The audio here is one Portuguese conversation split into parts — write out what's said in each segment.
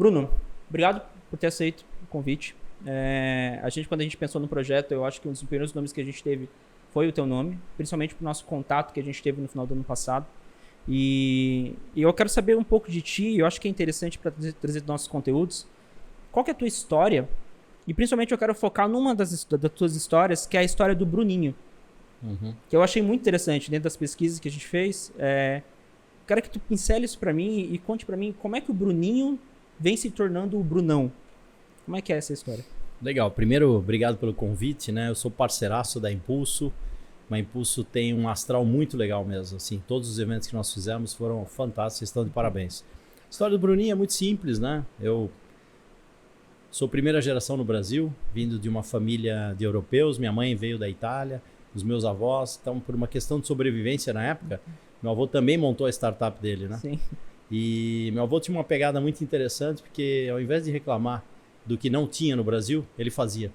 Bruno, obrigado por ter aceito o convite. Quando a gente pensou no projeto, eu acho que um dos primeiros nomes que a gente teve foi o teu nome, principalmente pro nosso contato que a gente teve no final do ano passado. E eu quero saber um pouco de ti, eu acho que é interessante para trazer nossos conteúdos. Qual que é a tua história? E principalmente eu quero focar numa das tuas histórias, que é a história do Bruninho. Que eu achei muito interessante dentro das pesquisas que a gente fez. Quero que tu pincele isso para mim e conte para mim como é que o Bruninho vem se tornando o Brunão. Como é que é essa história? Legal. Primeiro, obrigado pelo convite, né? Eu sou parceiraço da Impulso. A Impulso tem um astral muito legal mesmo. Assim, todos os eventos que nós fizemos foram fantásticos, vocês estão de parabéns. A história do Bruninho é muito simples, né? Eu sou primeira geração no Brasil, vindo de uma família de europeus. Minha mãe veio da Itália, os meus avós. Então, por uma questão de sobrevivência na época, meu avô também montou a startup dele, né? Sim. E meu avô tinha uma pegada muito interessante, porque ao invés de reclamar do que não tinha no Brasil, ele fazia.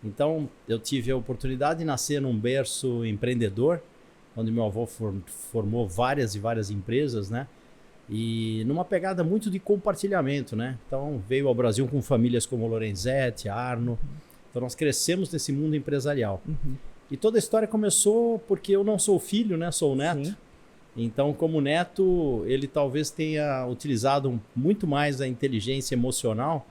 Então, eu tive a oportunidade de nascer num berço empreendedor, onde meu avô formou várias e várias empresas, né? E numa pegada muito de compartilhamento, né? Então, veio ao Brasil com famílias como Lorenzetti, Arno. Então, nós crescemos nesse mundo empresarial. E toda a história começou porque eu não sou filho, né? Sou o neto. Sim. Então, como neto, ele talvez tenha utilizado muito mais a inteligência emocional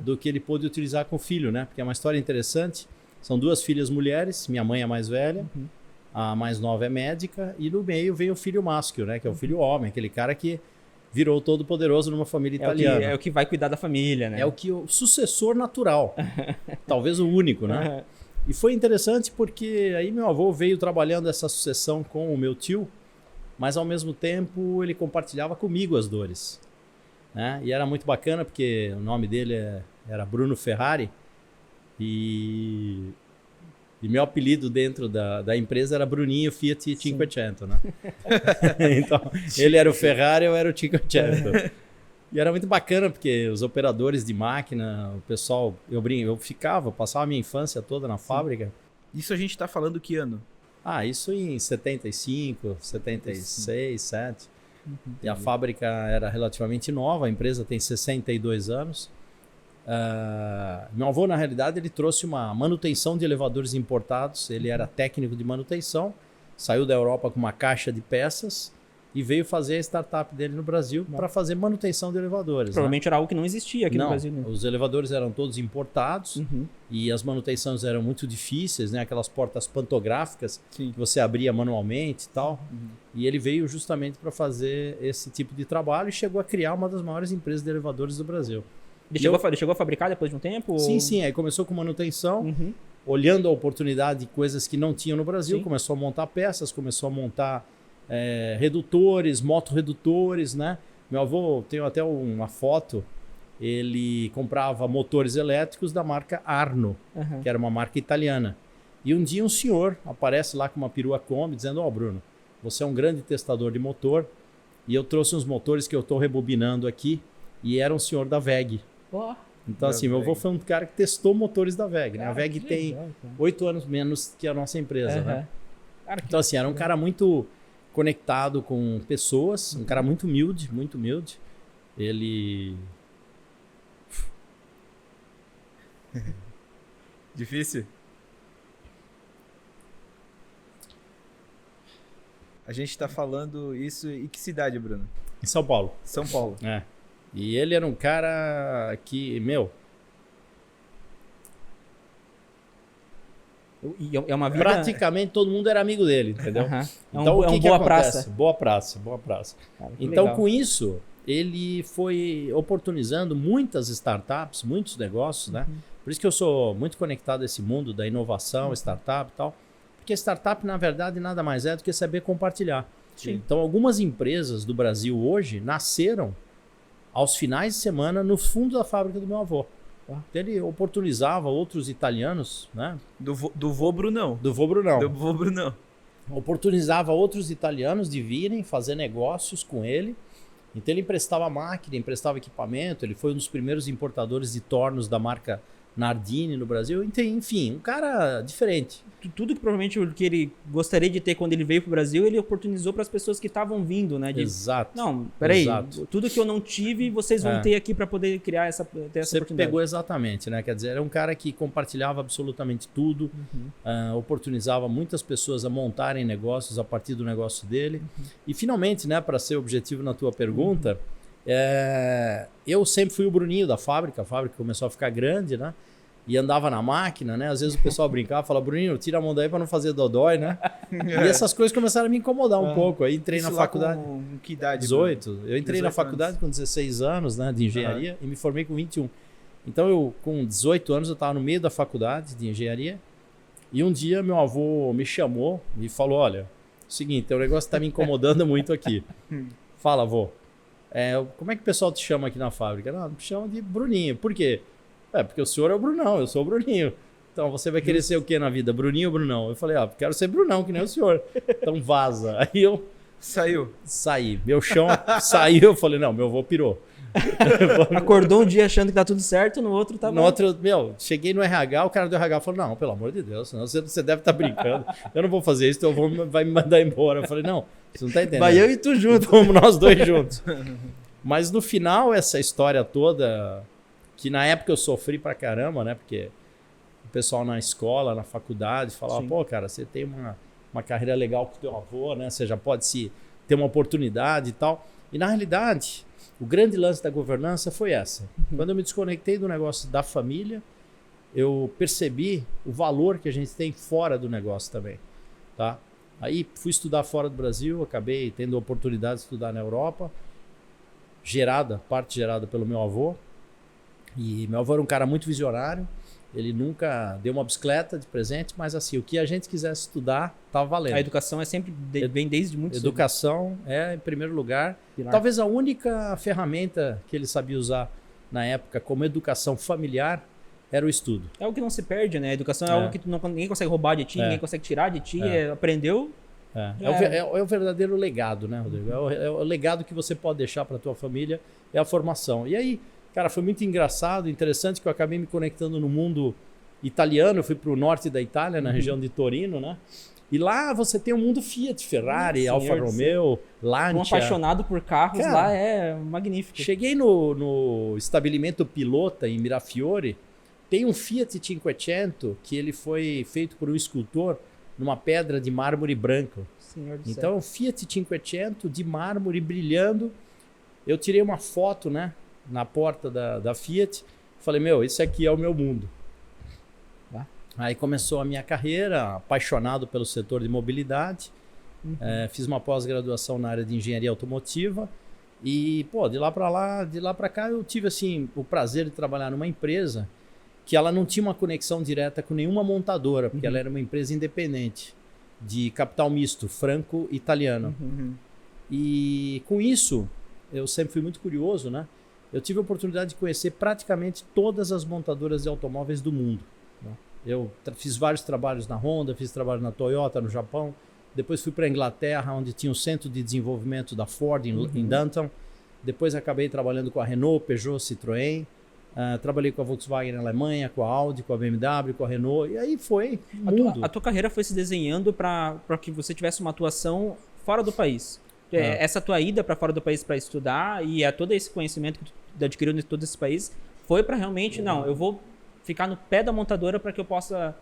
do que ele pôde utilizar com o filho, né? Porque é uma história interessante. São duas filhas mulheres, minha mãe é a mais velha, a mais nova é médica, e no meio vem o filho másculo, né? Que é o filho homem, aquele cara que virou todo poderoso numa família italiana. É o que vai cuidar da família, né? É o sucessor natural, talvez o único, né? E foi interessante porque aí meu avô veio trabalhando essa sucessão com o meu tio, mas ao mesmo tempo ele compartilhava comigo as dores, né? E era muito bacana porque o nome dele era Bruno Ferrari e meu apelido dentro da empresa era Bruninho Fiat Cinquecento, né? Então, ele era o Ferrari, eu era o Cinquecento. E era muito bacana porque os operadores de máquina, o pessoal, eu passava a minha infância toda na fábrica. Isso a gente tá falando que ano? Isso em 75, 76, 7. E a fábrica era relativamente nova, a empresa tem 62 anos. Meu avô, na realidade, ele trouxe uma manutenção de elevadores importados. Ele era técnico de manutenção, saiu da Europa com uma caixa de peças e veio fazer a startup dele no Brasil para fazer manutenção de elevadores. Provavelmente era algo que não existia aqui no Brasil. Né? Os elevadores eram todos importados e as manutenções eram muito difíceis, né? Aquelas portas pantográficas que você abria manualmente e tal. E ele veio justamente para fazer esse tipo de trabalho e chegou a criar uma das maiores empresas de elevadores do Brasil. Ele chegou a fabricar depois de um tempo? Sim. Aí começou com manutenção, olhando a oportunidade de coisas que não tinham no Brasil, começou a montar peças, começou a montar redutores, motorredutores, né? Meu avô, tenho até uma foto, ele comprava motores elétricos da marca Arno, que era uma marca italiana. E um dia um senhor aparece lá com uma perua Kombi dizendo: Bruno, você é um grande testador de motor e eu trouxe uns motores que eu estou rebobinando aqui, e era um senhor da WEG. Então, assim, meu avô foi um cara que testou motores da WEG, né? A WEG tem 8 anos menos que a nossa empresa, né? Então, assim, era um cara muito conectado com pessoas, um cara muito humilde, muito humilde. Ele... Difícil? A gente tá falando isso... E que cidade, Bruno? Em São Paulo. São Paulo. E ele era um cara que, é uma vida... praticamente todo mundo era amigo dele, entendeu? Então, o que boa acontece? praça. Boa praça. Cara, então, legal. com isso, ele foi oportunizando muitas startups, muitos negócios, né? Por isso que eu sou muito conectado a esse mundo da inovação, startup e tal. Porque startup, na verdade, nada mais é do que saber compartilhar. Sim. Então, algumas empresas do Brasil hoje nasceram aos finais de semana no fundo da fábrica do meu avô. Ele oportunizava outros italianos, né? Do vô Brunão. Do vô Brunão. Do vô Brunão. Oportunizava outros italianos de virem fazer negócios com ele. Então ele emprestava máquina, emprestava equipamento. Ele foi um dos primeiros importadores de tornos da marca Nardini no Brasil. Enfim, um cara diferente. Tudo que provavelmente o que ele gostaria de ter quando ele veio pro Brasil, ele oportunizou para as pessoas que estavam vindo, né? Exato. Não, peraí, Exato. tudo que eu não tive, vocês vão ter aqui para poder criar essa Você oportunidade. pegou exatamente, né? Quer dizer, era um cara que compartilhava absolutamente tudo, oportunizava muitas pessoas a montarem negócios a partir do negócio dele. E finalmente, né, para ser objetivo na tua pergunta, eu sempre fui o Bruninho da fábrica, a fábrica começou a ficar grande, né? E andava na máquina, né? Às vezes o pessoal brincava, falava, Bruninho, tira a mão daí para não fazer dodói, né? E essas coisas começaram a me incomodar um pouco. Aí entrei na faculdade. Com que idade? 18. Eu entrei 18 na faculdade anos. com 16 anos, né, de engenharia, e me formei com 21. Então, eu com 18 anos, eu estava no meio da faculdade de engenharia, e um dia meu avô me chamou e falou, olha, seguinte, o negócio está me incomodando muito aqui. Fala, avô, como é que o pessoal te chama aqui na fábrica? Não, me chamam de Bruninho. Por quê? Porque o senhor é o Brunão, eu sou o Bruninho. Então, você vai querer ser o quê na vida? Bruninho ou Brunão? Eu falei, quero ser Brunão, que nem o senhor. Então, vaza. Aí eu saí. Meu chão saiu, eu falei, não, meu avô pirou. Acordou um dia achando que tá tudo certo, no outro tá bom. No outro, cheguei no RH, o cara do RH falou, não, pelo amor de Deus, senão você deve estar brincando. Eu não vou fazer isso, teu avô vai me mandar embora. Eu falei, não, você não tá entendendo. Vai eu e tu junto. Vamos nós dois juntos. Mas no final, essa história toda, que na época eu sofri pra caramba, né? Porque o pessoal na escola, na faculdade, falava, Sim. pô, cara, você tem uma carreira legal com o teu avô, né? Você já pode ter uma oportunidade e tal. E na realidade, o grande lance da governança foi essa. Quando eu me desconectei do negócio da família, eu percebi o valor que a gente tem fora do negócio também, tá? Aí fui estudar fora do Brasil, acabei tendo a oportunidade de estudar na Europa, parte gerada pelo meu avô. E meu avô era um cara muito visionário, ele nunca deu uma bicicleta de presente, mas assim, o que a gente quisesse estudar, estava valendo. A educação é sempre, vem desde muito cedo. Educação em primeiro lugar. Pilar. Talvez a única ferramenta que ele sabia usar na época como educação familiar era o estudo. É algo que não se perde, né? A educação é algo que ninguém consegue roubar de ti, ninguém consegue tirar de ti, aprendeu. É o verdadeiro legado, né, Rodrigo? É o legado que você pode deixar para a tua família, é a formação. E aí, cara, foi muito engraçado, interessante que eu acabei me conectando no mundo italiano. Eu fui para o norte da Itália, na região de Torino, né? E lá você tem o mundo Fiat, Ferrari, Alfa Romeo, Lancia. Um apaixonado por carros, cara, lá é magnífico. Cheguei no estabelimento Pilota, em Mirafiore, tem um Fiat 500 que ele foi feito por um escultor numa pedra de mármore branco. Senhor do então, céu. um Fiat 500 de mármore brilhando. Eu tirei uma foto, né, na porta da Fiat. Falei, esse aqui é o meu mundo. Aí começou a minha carreira, apaixonado pelo setor de mobilidade. Fiz uma pós-graduação na área de engenharia automotiva. E, de lá para lá, de lá para cá, eu tive assim, o prazer de trabalhar numa empresa que ela não tinha uma conexão direta com nenhuma montadora, porque ela era uma empresa independente, de capital misto, franco-italiano. E com isso, eu sempre fui muito curioso, né? Eu tive a oportunidade de conhecer praticamente todas as montadoras de automóveis do mundo. Eu fiz vários trabalhos na Honda, fiz trabalho na Toyota, no Japão. Depois fui para a Inglaterra, onde tinha o centro de desenvolvimento da Ford, em Downton. Depois acabei trabalhando com a Renault, Peugeot, Citroën. Trabalhei com a Volkswagen na Alemanha, com a Audi, com a BMW, com a Renault. E aí foi mundo. A tua carreira foi se desenhando para que você tivesse uma atuação fora do país. Essa tua ida para fora do país para estudar e todo esse conhecimento que tu adquiriu em todo esse país foi para realmente, não, eu vou ficar no pé da montadora para que eu possa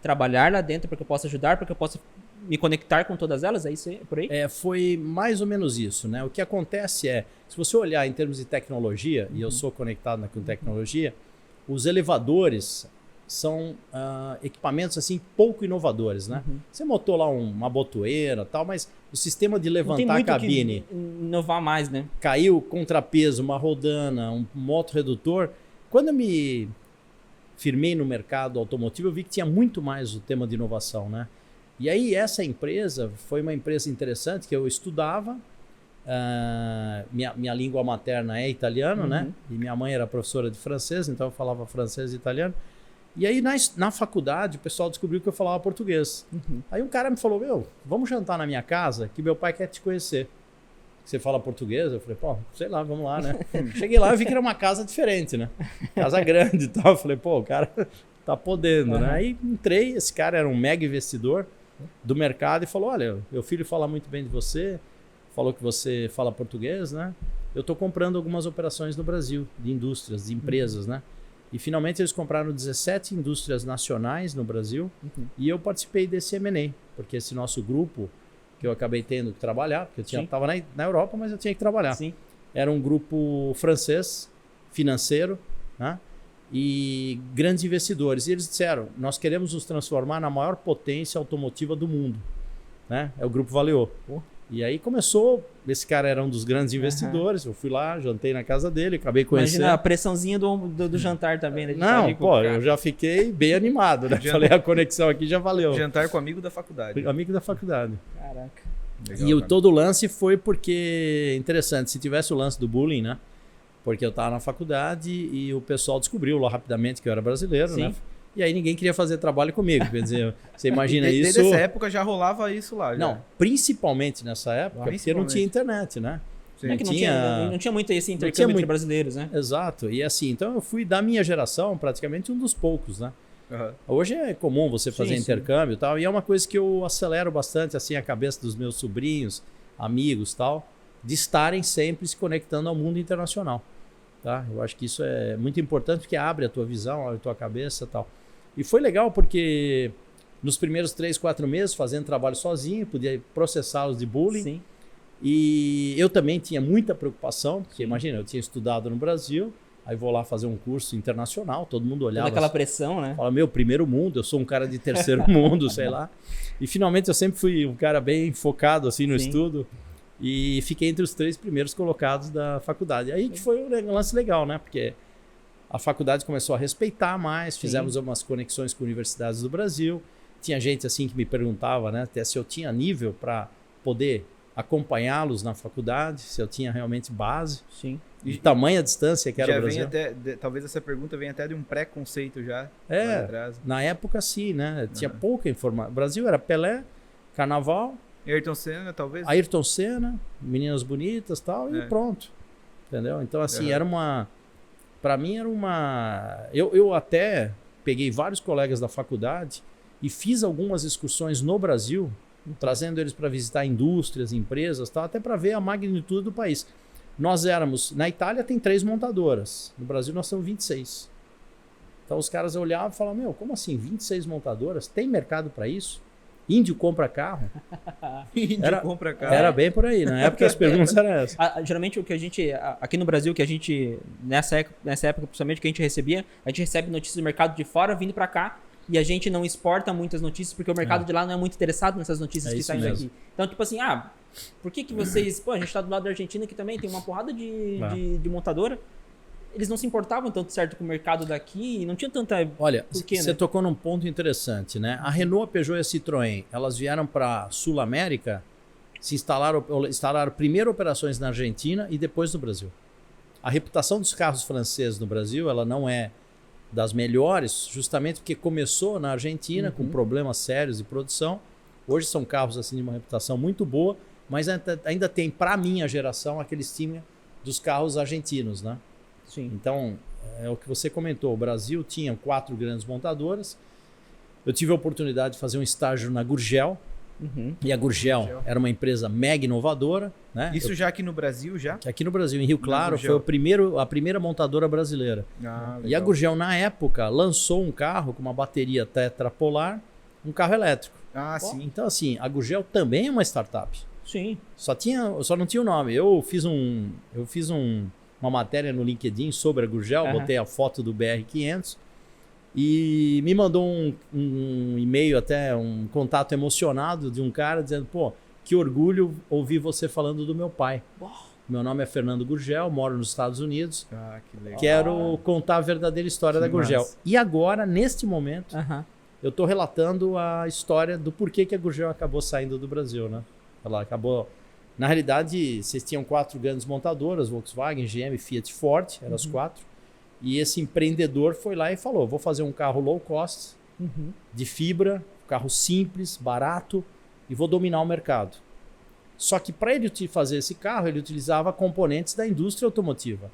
trabalhar lá dentro, para que eu possa ajudar, para que eu possa me conectar com todas elas, é isso aí, por aí? Foi mais ou menos isso, né? O que acontece se você olhar em termos de tecnologia, e eu sou conectado com tecnologia, os elevadores são equipamentos assim pouco inovadores, né? Você montou lá uma botoeira, tal, mas o sistema de levantar a cabine, que inovar mais, né? Caiu contrapeso, uma rodana, um motorredutor. Quando eu me firmei no mercado automotivo, eu vi que tinha muito mais o tema de inovação, né? E aí essa empresa foi uma empresa interessante que eu estudava. Minha língua materna é italiano, né? E minha mãe era professora de francês, então eu falava francês e italiano. E aí na faculdade o pessoal descobriu que eu falava português. Aí um cara me falou, vamos jantar na minha casa que meu pai quer te conhecer. você fala português? Eu falei, pô, sei lá, vamos lá, né? Cheguei lá e vi que era uma casa diferente, né? Casa grande e tal. Eu falei, pô, o cara tá podendo, né? Aí entrei, esse cara era um mega investidor do mercado e falou, olha, meu filho fala muito bem de você, falou que você fala português, né? Eu tô comprando algumas operações no Brasil, de indústrias, de empresas, né? E finalmente eles compraram 17 indústrias nacionais no Brasil e eu participei desse M&A, porque esse nosso grupo que eu acabei tendo que trabalhar, porque eu estava na Europa, mas eu tinha que trabalhar. Sim. Era um grupo francês, financeiro, né? E grandes investidores. E eles disseram, nós queremos nos transformar na maior potência automotiva do mundo. Né? É o Grupo Valeo. E aí começou, esse cara era um dos grandes investidores, eu fui lá, jantei na casa dele, acabei conhecendo. Imagina a pressãozinha do jantar também, né? Não, pô, eu já fiquei bem animado, né? Falei, a conexão aqui já valeu. Jantar com amigo da faculdade. Amigo da faculdade. Caraca. Legal, E todo o lance foi porque, interessante, se tivesse o lance do bullying, né? Porque eu estava na faculdade e o pessoal descobriu lá rapidamente que eu era brasileiro, né? E aí ninguém queria fazer trabalho comigo. Quer dizer, você imagina isso... Desde essa época já rolava isso lá. Já. Não, principalmente nessa época, porque não tinha internet, né? Sim. Que não tinha muito esse intercâmbio entre brasileiros, né? Exato. E assim, então eu fui da minha geração praticamente um dos poucos, né? Hoje é comum você fazer intercâmbio e tal, e é uma coisa que eu acelero bastante assim a cabeça dos meus sobrinhos, amigos tal, de estarem sempre se conectando ao mundo internacional. Tá? Eu acho que isso é muito importante porque abre a tua visão, abre a tua cabeça e tal. E foi legal porque nos primeiros 3, 4 meses fazendo trabalho sozinho, podia processá-los de bullying. Sim. E eu também tinha muita preocupação, porque imagina, eu tinha estudado no Brasil, aí vou lá fazer um curso internacional, todo mundo olhava. Toda aquela pressão, né? Fala, meu, primeiro mundo, eu sou um cara de terceiro mundo, sei lá. E finalmente eu sempre fui um cara bem focado assim no estudo. E fiquei entre os 3 primeiros colocados da faculdade. Aí que foi um lance legal, né? Porque a faculdade começou a respeitar mais, fizemos umas conexões com universidades do Brasil. Tinha gente assim que me perguntava, né? Até se eu tinha nível para poder acompanhá-los na faculdade, se eu tinha realmente base. Sim. De tamanha distância que era o Brasil. Talvez essa pergunta venha até de um preconceito já. Na época sim, né? Tinha pouca informação. O Brasil era Pelé, Carnaval... Ayrton Senna, talvez? Ayrton Senna, Meninas Bonitas e tal, e pronto. Entendeu? Então, assim, era uma... Para mim, era uma... Eu até peguei vários colegas da faculdade e fiz algumas excursões no Brasil, trazendo eles para visitar indústrias, empresas, tal, até para ver a magnitude do país. Nós éramos... Na Itália tem 3 montadoras. No Brasil nós temos 26. Então, os caras olhavam e falavam, meu, como assim? 26 montadoras? Tem mercado para isso? Índio compra carro? Compra carro. Era bem por aí, na época as perguntas eram essas. Geralmente o que a gente, aqui no Brasil, que a gente, nessa época, principalmente, que a gente recebia, a gente recebe notícias do mercado de fora vindo para cá e a gente não exporta muitas notícias porque o mercado de lá não é muito interessado nessas notícias que saem daqui. Então, tipo assim, por que vocês... Pô, a gente tá do lado da Argentina que também tem uma porrada de montadora. Eles não se importavam tanto certo com o mercado daqui e não tinha tanta... Olha, você tocou num ponto interessante, né? A Renault, a Peugeot e a Citroën, elas vieram para Sul América, instalaram primeiro operações na Argentina e depois no Brasil. A reputação dos carros franceses no Brasil, ela não é das melhores, justamente porque começou na Argentina com problemas sérios de produção. Hoje são carros assim de uma reputação muito boa, mas ainda tem, para minha geração, aquele estigma dos carros argentinos, né? Sim. Então, é o que você comentou, o Brasil tinha 4 grandes montadoras. Eu tive a oportunidade de fazer um estágio na Gurgel, e a Gurgel era uma empresa mega inovadora. Né? Isso já aqui no Brasil, já? Aqui no Brasil, em Rio Claro, foi a primeira montadora brasileira. E a Gurgel, na época, lançou um carro com uma bateria tetrapolar, um carro elétrico. Sim. Então, assim, a Gurgel também é uma startup. Sim. Só não tinha o nome. Eu fiz uma matéria no LinkedIn sobre a Gurgel, botei a foto do BR500 e me mandou um e-mail, até um contato emocionado de um cara dizendo, pô, que orgulho ouvir você falando do meu pai. Meu nome é Fernando Gurgel, moro nos Estados Unidos. Que legal. Quero contar a verdadeira história da Gurgel. E agora, neste momento, eu estou relatando a história do porquê que a Gurgel acabou saindo do Brasil, né? Ela acabou... Na realidade, vocês tinham 4 grandes montadoras, Volkswagen, GM, Fiat, Ford, eram as 4. E esse empreendedor foi lá e falou, vou fazer um carro low cost, de fibra, carro simples, barato, e vou dominar o mercado. Só que para ele fazer esse carro, ele utilizava componentes da indústria automotiva.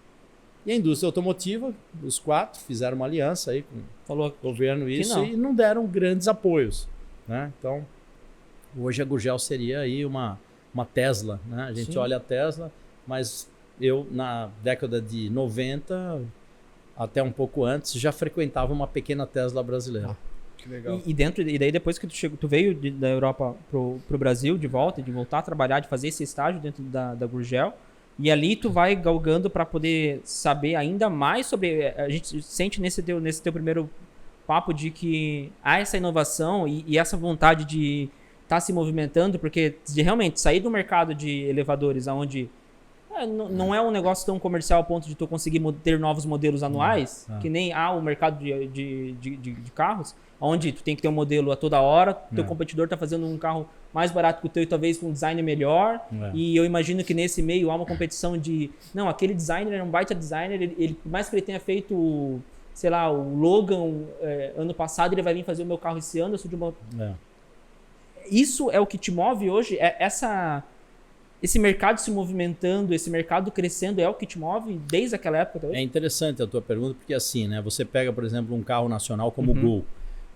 E a indústria automotiva, os 4 fizeram uma aliança aí com o governo isso e não deram grandes apoios, né? Então, hoje a Gurgel seria aí uma Tesla, né? A gente olha a Tesla, mas eu na década de 90, até um pouco antes, já frequentava uma pequena Tesla brasileira. Que legal. E daí depois que tu veio da Europa pro Brasil de voltar a trabalhar, de fazer esse estágio dentro da Gurgel, e ali tu vai galgando para poder saber ainda mais sobre... A gente sente nesse teu primeiro papo de que há essa inovação e essa vontade de estar se movimentando, porque de realmente sair do mercado de elevadores, onde não é um negócio tão comercial ao ponto de tu conseguir ter novos modelos anuais, que nem há o mercado de carros, onde tu tem que ter um modelo a toda hora, teu competidor está fazendo um carro mais barato que o teu e talvez com um design melhor, e eu imagino que nesse meio há uma competição de, não, aquele designer é um baita designer, ele por mais que ele tenha feito, sei lá, o Logan ano passado, ele vai vir fazer o meu carro esse ano, eu sou de uma... Isso é o que te move hoje? Esse mercado se movimentando, esse mercado crescendo é o que te move desde aquela época até hoje? É interessante a tua pergunta, porque assim, né? Você pega, por exemplo, um carro nacional como o Gol.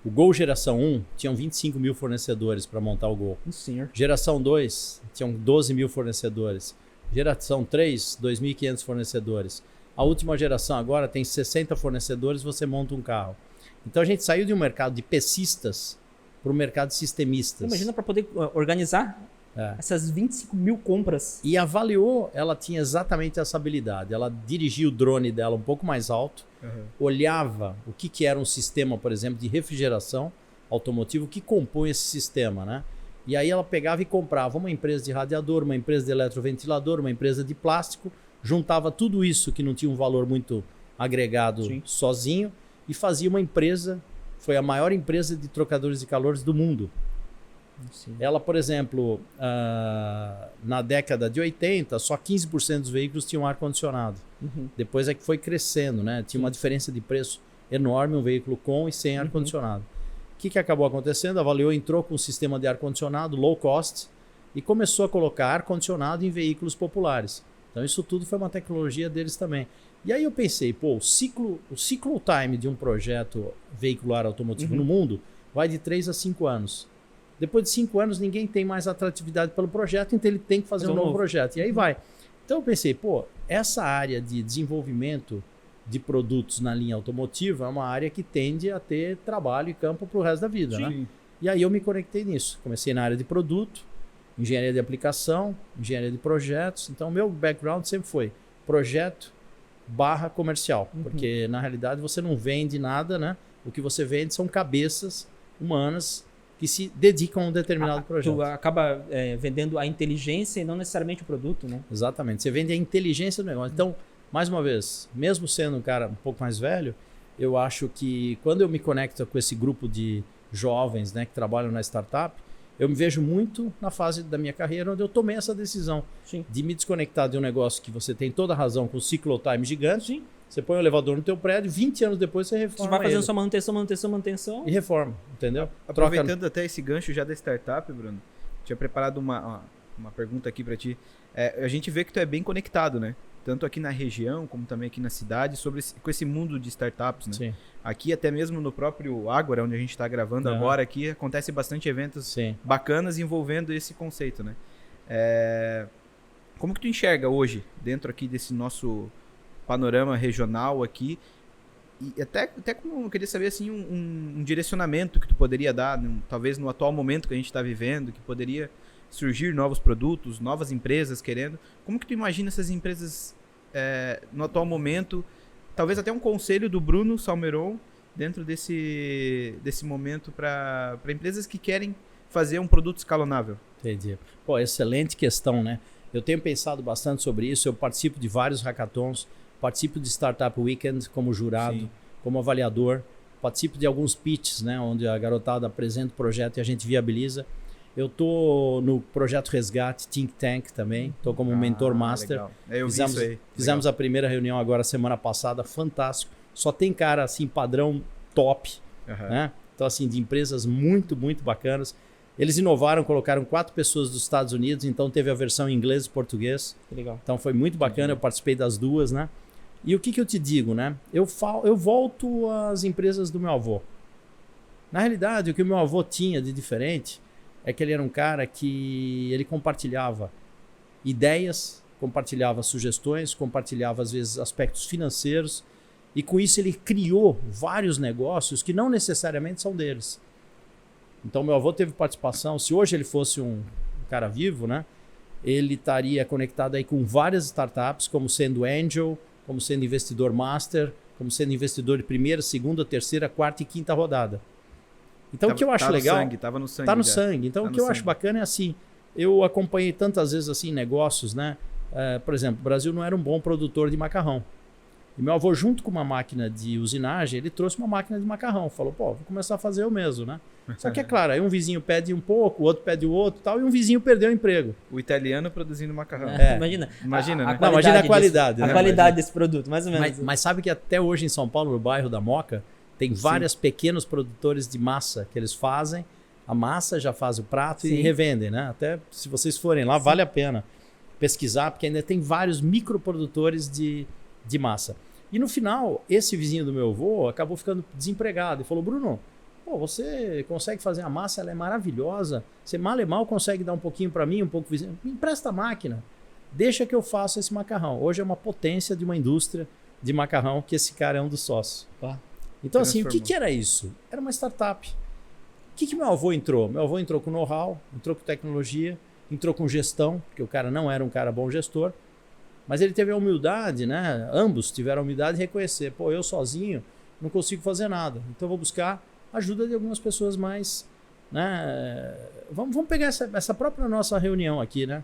O Gol geração 1 tinham 25 mil fornecedores para montar o Gol. Senhor. Geração 2 tinham 12 mil fornecedores. Geração 3, 2.500 fornecedores. A última geração agora tem 60 fornecedores, você monta um carro. Então a gente saiu de um mercado de pecistas para o mercado de sistemistas. Imagina para poder organizar essas 25 mil compras. E a Valeo, ela tinha exatamente essa habilidade. Ela dirigia o drone dela um pouco mais alto, olhava o que era um sistema, por exemplo, de refrigeração automotiva, o que compõe esse sistema, né? E aí ela pegava e comprava uma empresa de radiador, uma empresa de eletroventilador, uma empresa de plástico, juntava tudo isso que não tinha um valor muito agregado sozinho e fazia uma empresa, foi a maior empresa de trocadores de calores do mundo. Ela, por exemplo, na década de 80, só 15% dos veículos tinham ar-condicionado. Depois é que foi crescendo, né? Tinha uma diferença de preço enorme, um veículo com e sem ar-condicionado. O que acabou acontecendo? A Valeo entrou com um sistema de ar-condicionado low cost e começou a colocar ar-condicionado em veículos populares. Então isso tudo foi uma tecnologia deles também. E aí eu pensei, o ciclo time de um projeto veicular automotivo no mundo vai de 3 a 5 anos. Depois de 5 anos, ninguém tem mais atratividade pelo projeto, então ele tem que fazer um novo projeto. E aí vai. Então eu pensei, essa área de desenvolvimento de produtos na linha automotiva é uma área que tende a ter trabalho e campo para o resto da vida, né? E aí eu me conectei nisso. Comecei na área de produto, engenharia de aplicação, engenharia de projetos. Então o meu background sempre foi projeto / comercial. Porque na realidade você não vende nada, né? O que você vende são cabeças humanas que se dedicam a um determinado projeto. Tu acaba vendendo a inteligência e não necessariamente o produto, né? Exatamente. Você vende a inteligência do negócio. Então, mais uma vez, mesmo sendo um cara um pouco mais velho, eu acho que quando eu me conecto com esse grupo de jovens, né, que trabalham na startup, eu me vejo muito na fase da minha carreira onde eu tomei essa decisão de me desconectar de um negócio que você tem toda a razão com ciclo time gigante. Você põe o elevador no teu prédio, 20 anos depois você reforma. Você vai fazendo sua manutenção. E reforma, entendeu? Aproveitando até esse gancho já da startup, Bruno, tinha preparado uma pergunta aqui para ti. A gente vê que tu é bem conectado, né? Tanto aqui na região, como também aqui na cidade, com esse mundo de startups, né? Sim. Aqui até mesmo no próprio Ágora, onde a gente está gravando agora, aqui acontece bastante eventos bacanas envolvendo esse conceito, né? Como que tu enxerga hoje, dentro aqui desse nosso panorama regional aqui, e até como eu queria saber assim, um direcionamento que tu poderia dar, talvez no atual momento que a gente está vivendo, que poderia surgir novos produtos, novas empresas querendo. Como que tu imagina essas empresas no atual momento? Talvez até um conselho do Bruno Salmeron dentro desse momento para empresas que querem fazer um produto escalonável. Entendi. Excelente questão, né? Eu tenho pensado bastante sobre isso, eu participo de vários hackathons, participo de Startup Weekend como jurado, como avaliador, participo de alguns pitches, né, onde a garotada apresenta o projeto e a gente viabiliza. Eu estou no projeto Resgate Think Tank também, estou como mentor master. Fizemos a primeira reunião agora semana passada, fantástico. Só tem cara assim, padrão top, né? Então assim, de empresas muito, muito bacanas. Eles inovaram, colocaram 4 pessoas dos Estados Unidos, então teve a versão em inglês e português. Que legal. Então foi muito bacana, eu participei das duas, né? E o que eu te digo, né? Eu volto às empresas do meu avô. Na realidade, o que o meu avô tinha de diferente é que ele era um cara que ele compartilhava ideias, compartilhava sugestões, compartilhava às vezes aspectos financeiros, e com isso ele criou vários negócios que não necessariamente são deles. Então meu avô teve participação, se hoje ele fosse um cara vivo, né, ele estaria conectado aí com várias startups, como sendo angel, como sendo investidor master, como sendo investidor de primeira, segunda, terceira, quarta e quinta rodada. Então o que eu acho legal... Tava no sangue. Tá no sangue. Então o que eu acho bacana é assim, eu acompanhei tantas vezes assim negócios, né? Por exemplo, o Brasil não era um bom produtor de macarrão. E meu avô, junto com uma máquina de usinagem, ele trouxe uma máquina de macarrão. Falou, pô, vou começar a fazer eu mesmo, né? Só que é claro, aí um vizinho pede um pouco, o outro pede o outro e tal, e um vizinho perdeu o emprego. O italiano produzindo macarrão. Imagina. Imagina, né? Não, imagina a qualidade. A qualidade desse produto, mais ou menos. Mas sabe que até hoje em São Paulo, no bairro da Moca, tem vários pequenos produtores de massa que eles fazem. A massa já faz o prato e revendem, né? Até se vocês forem lá, vale a pena pesquisar, porque ainda tem vários microprodutores de massa. E no final, esse vizinho do meu avô acabou ficando desempregado e falou, Bruno, pô, você consegue fazer a massa, ela é maravilhosa, você mal e mal consegue dar um pouquinho para mim, um pouco vizinho, me empresta a máquina, deixa que eu faça esse macarrão. Hoje é uma potência de uma indústria de macarrão que esse cara é um dos sócios. Então assim, o que era isso? Era uma startup. O que meu avô entrou? Meu avô entrou com know-how, entrou com tecnologia, entrou com gestão, porque o cara não era um cara bom gestor, mas ele teve a humildade, né? Ambos tiveram a humildade de reconhecer, pô, eu sozinho não consigo fazer nada, então eu vou buscar ajuda de algumas pessoas mais, né? Vamos pegar essa própria nossa reunião aqui, né?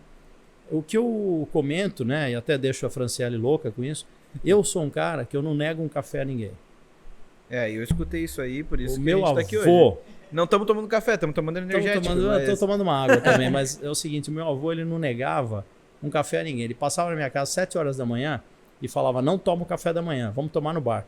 O que eu comento, né? E até deixo a Franciele louca com isso, eu sou um cara que eu não nego um café a ninguém. Eu escutei isso aí, por isso o que a gente tá aqui hoje. Não estamos tomando café, estamos tomando energético. Estou tomando uma água também, mas é o seguinte, o meu avô ele não negava um café a ninguém. Ele passava na minha casa às 7 horas da manhã e falava, não toma o café da manhã, vamos tomar no bar.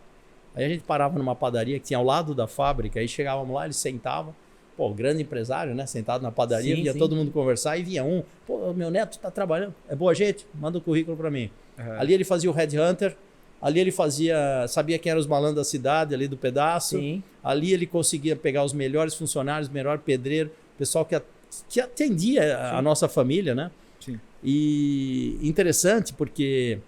Aí a gente parava numa padaria que tinha ao lado da fábrica, aí chegávamos lá, ele sentava, pô, grande empresário, né, sentado na padaria, via todo mundo conversar e vinha um, pô, meu neto tá trabalhando, é boa gente, manda o currículo para mim. Ali ele fazia o headhunter, ali ele sabia quem eram os malandros da cidade, ali do pedaço. Ali ele conseguia pegar os melhores funcionários, melhor pedreiro, pessoal que atendia a nossa família, né? Sim. E interessante porque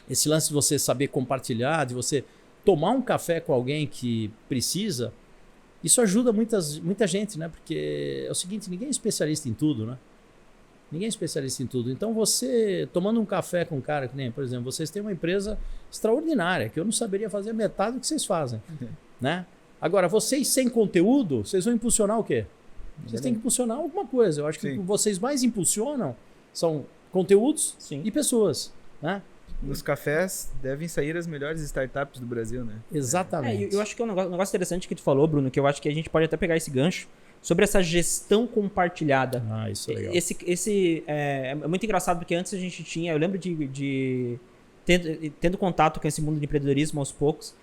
esse lance de você saber compartilhar, de você tomar um café com alguém que precisa, isso ajuda muita gente, né? Porque é o seguinte, ninguém é especialista em tudo, né? Ninguém é especialista em tudo. Então você, tomando um café com um cara, que nem, por exemplo, vocês têm uma empresa extraordinária, que eu não saberia fazer metade do que vocês fazem, né? Agora, vocês sem conteúdo, vocês vão impulsionar o quê? Vocês têm que impulsionar alguma coisa. Eu acho que o que vocês mais impulsionam são conteúdos e pessoas, né? Nos cafés devem sair as melhores startups do Brasil, né? Exatamente. Eu acho que é um negócio interessante que tu falou, Bruno, que eu acho que a gente pode até pegar esse gancho sobre essa gestão compartilhada. Isso é legal. Esse é muito engraçado, porque antes a gente tinha, eu lembro tendo contato com esse mundo de empreendedorismo aos poucos,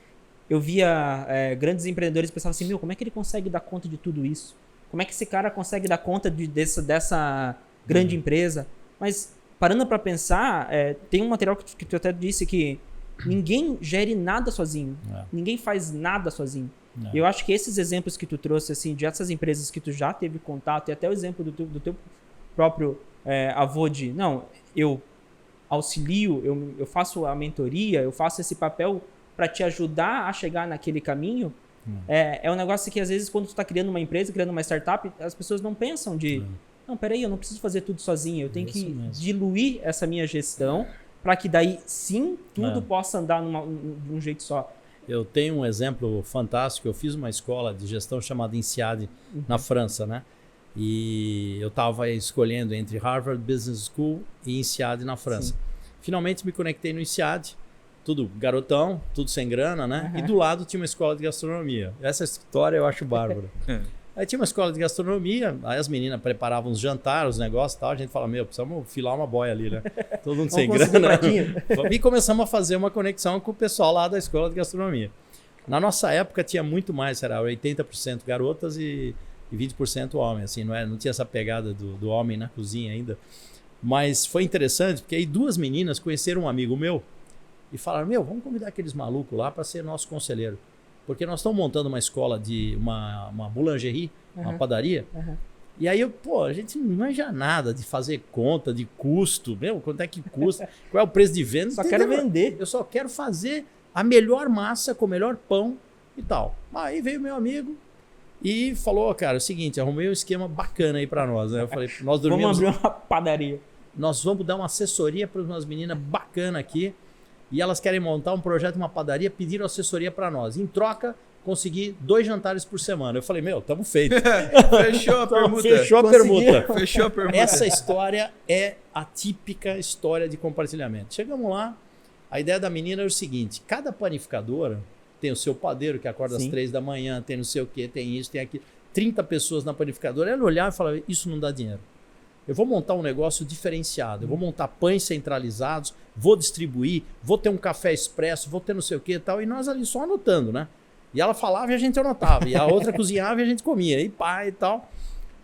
eu via grandes empreendedores e pensava assim, como é que ele consegue dar conta de tudo isso? Como é que esse cara consegue dar conta dessa grande empresa? Mas parando para pensar, tem um material que tu até disse que ninguém gere nada sozinho. Ninguém faz nada sozinho. Eu acho que esses exemplos que tu trouxe, assim, de essas empresas que tu já teve contato, e até o exemplo do teu próprio avô eu auxilio, eu faço a mentoria, eu faço esse papel para te ajudar a chegar naquele caminho, é um negócio que às vezes quando tu está criando uma empresa, criando uma startup, as pessoas não pensam não, peraí, eu não preciso fazer tudo sozinho, eu tenho que diluir essa minha gestão para que daí sim tudo possa andar de um jeito só. Eu tenho um exemplo fantástico. Eu fiz uma escola de gestão chamada INSEAD na França, né? E eu estava escolhendo entre Harvard Business School e INSEAD na França. Finalmente me conectei no INSEAD, tudo garotão, tudo sem grana, né? E do lado tinha uma escola de gastronomia. Essa história eu acho bárbara. Aí tinha uma escola de gastronomia, aí as meninas preparavam os jantares, os negócios e tal. A gente fala, precisamos filar uma boia ali, né? Todo mundo sem grana. E começamos a fazer uma conexão com o pessoal lá da escola de gastronomia. Na nossa época tinha muito mais, era 80% garotas e e 20% homem, assim, não tinha essa pegada do homem na cozinha ainda. Mas foi interessante, porque aí 2 meninas conheceram um amigo meu e falaram, vamos convidar aqueles malucos lá para ser nosso conselheiro. Porque nós estamos montando uma escola de uma boulangerie, uma padaria. E aí, a gente não manja nada de fazer conta, de custo, quanto é que custa, qual é o preço de venda. Só quero vender. Eu só quero fazer a melhor massa com o melhor pão e tal. Aí veio meu amigo e falou, cara, é o seguinte, arrumei um esquema bacana aí para nós. Né? Eu falei, nós dormimos... Vamos abrir uma padaria. Nós vamos dar uma assessoria para umas meninas bacanas aqui e elas querem montar um projeto, uma padaria, pediram assessoria para nós. Em troca, consegui 2 jantares por semana. Eu falei, tamo feito. Fechou a permuta. Fechou a permuta. Essa história é a típica história de compartilhamento. Chegamos lá, a ideia da menina era o seguinte, cada panificadora tem o seu padeiro que acorda às 3 da manhã, tem não sei o que, tem isso, tem aquilo. 30 pessoas na panificadora. Ela olhava e falava, isso não dá dinheiro. Eu vou montar um negócio diferenciado, eu vou montar pães centralizados, vou distribuir, vou ter um café expresso, vou ter não sei o que e tal, e nós ali só anotando, né? E ela falava e a gente anotava, e a outra cozinhava e a gente comia, e pá e tal.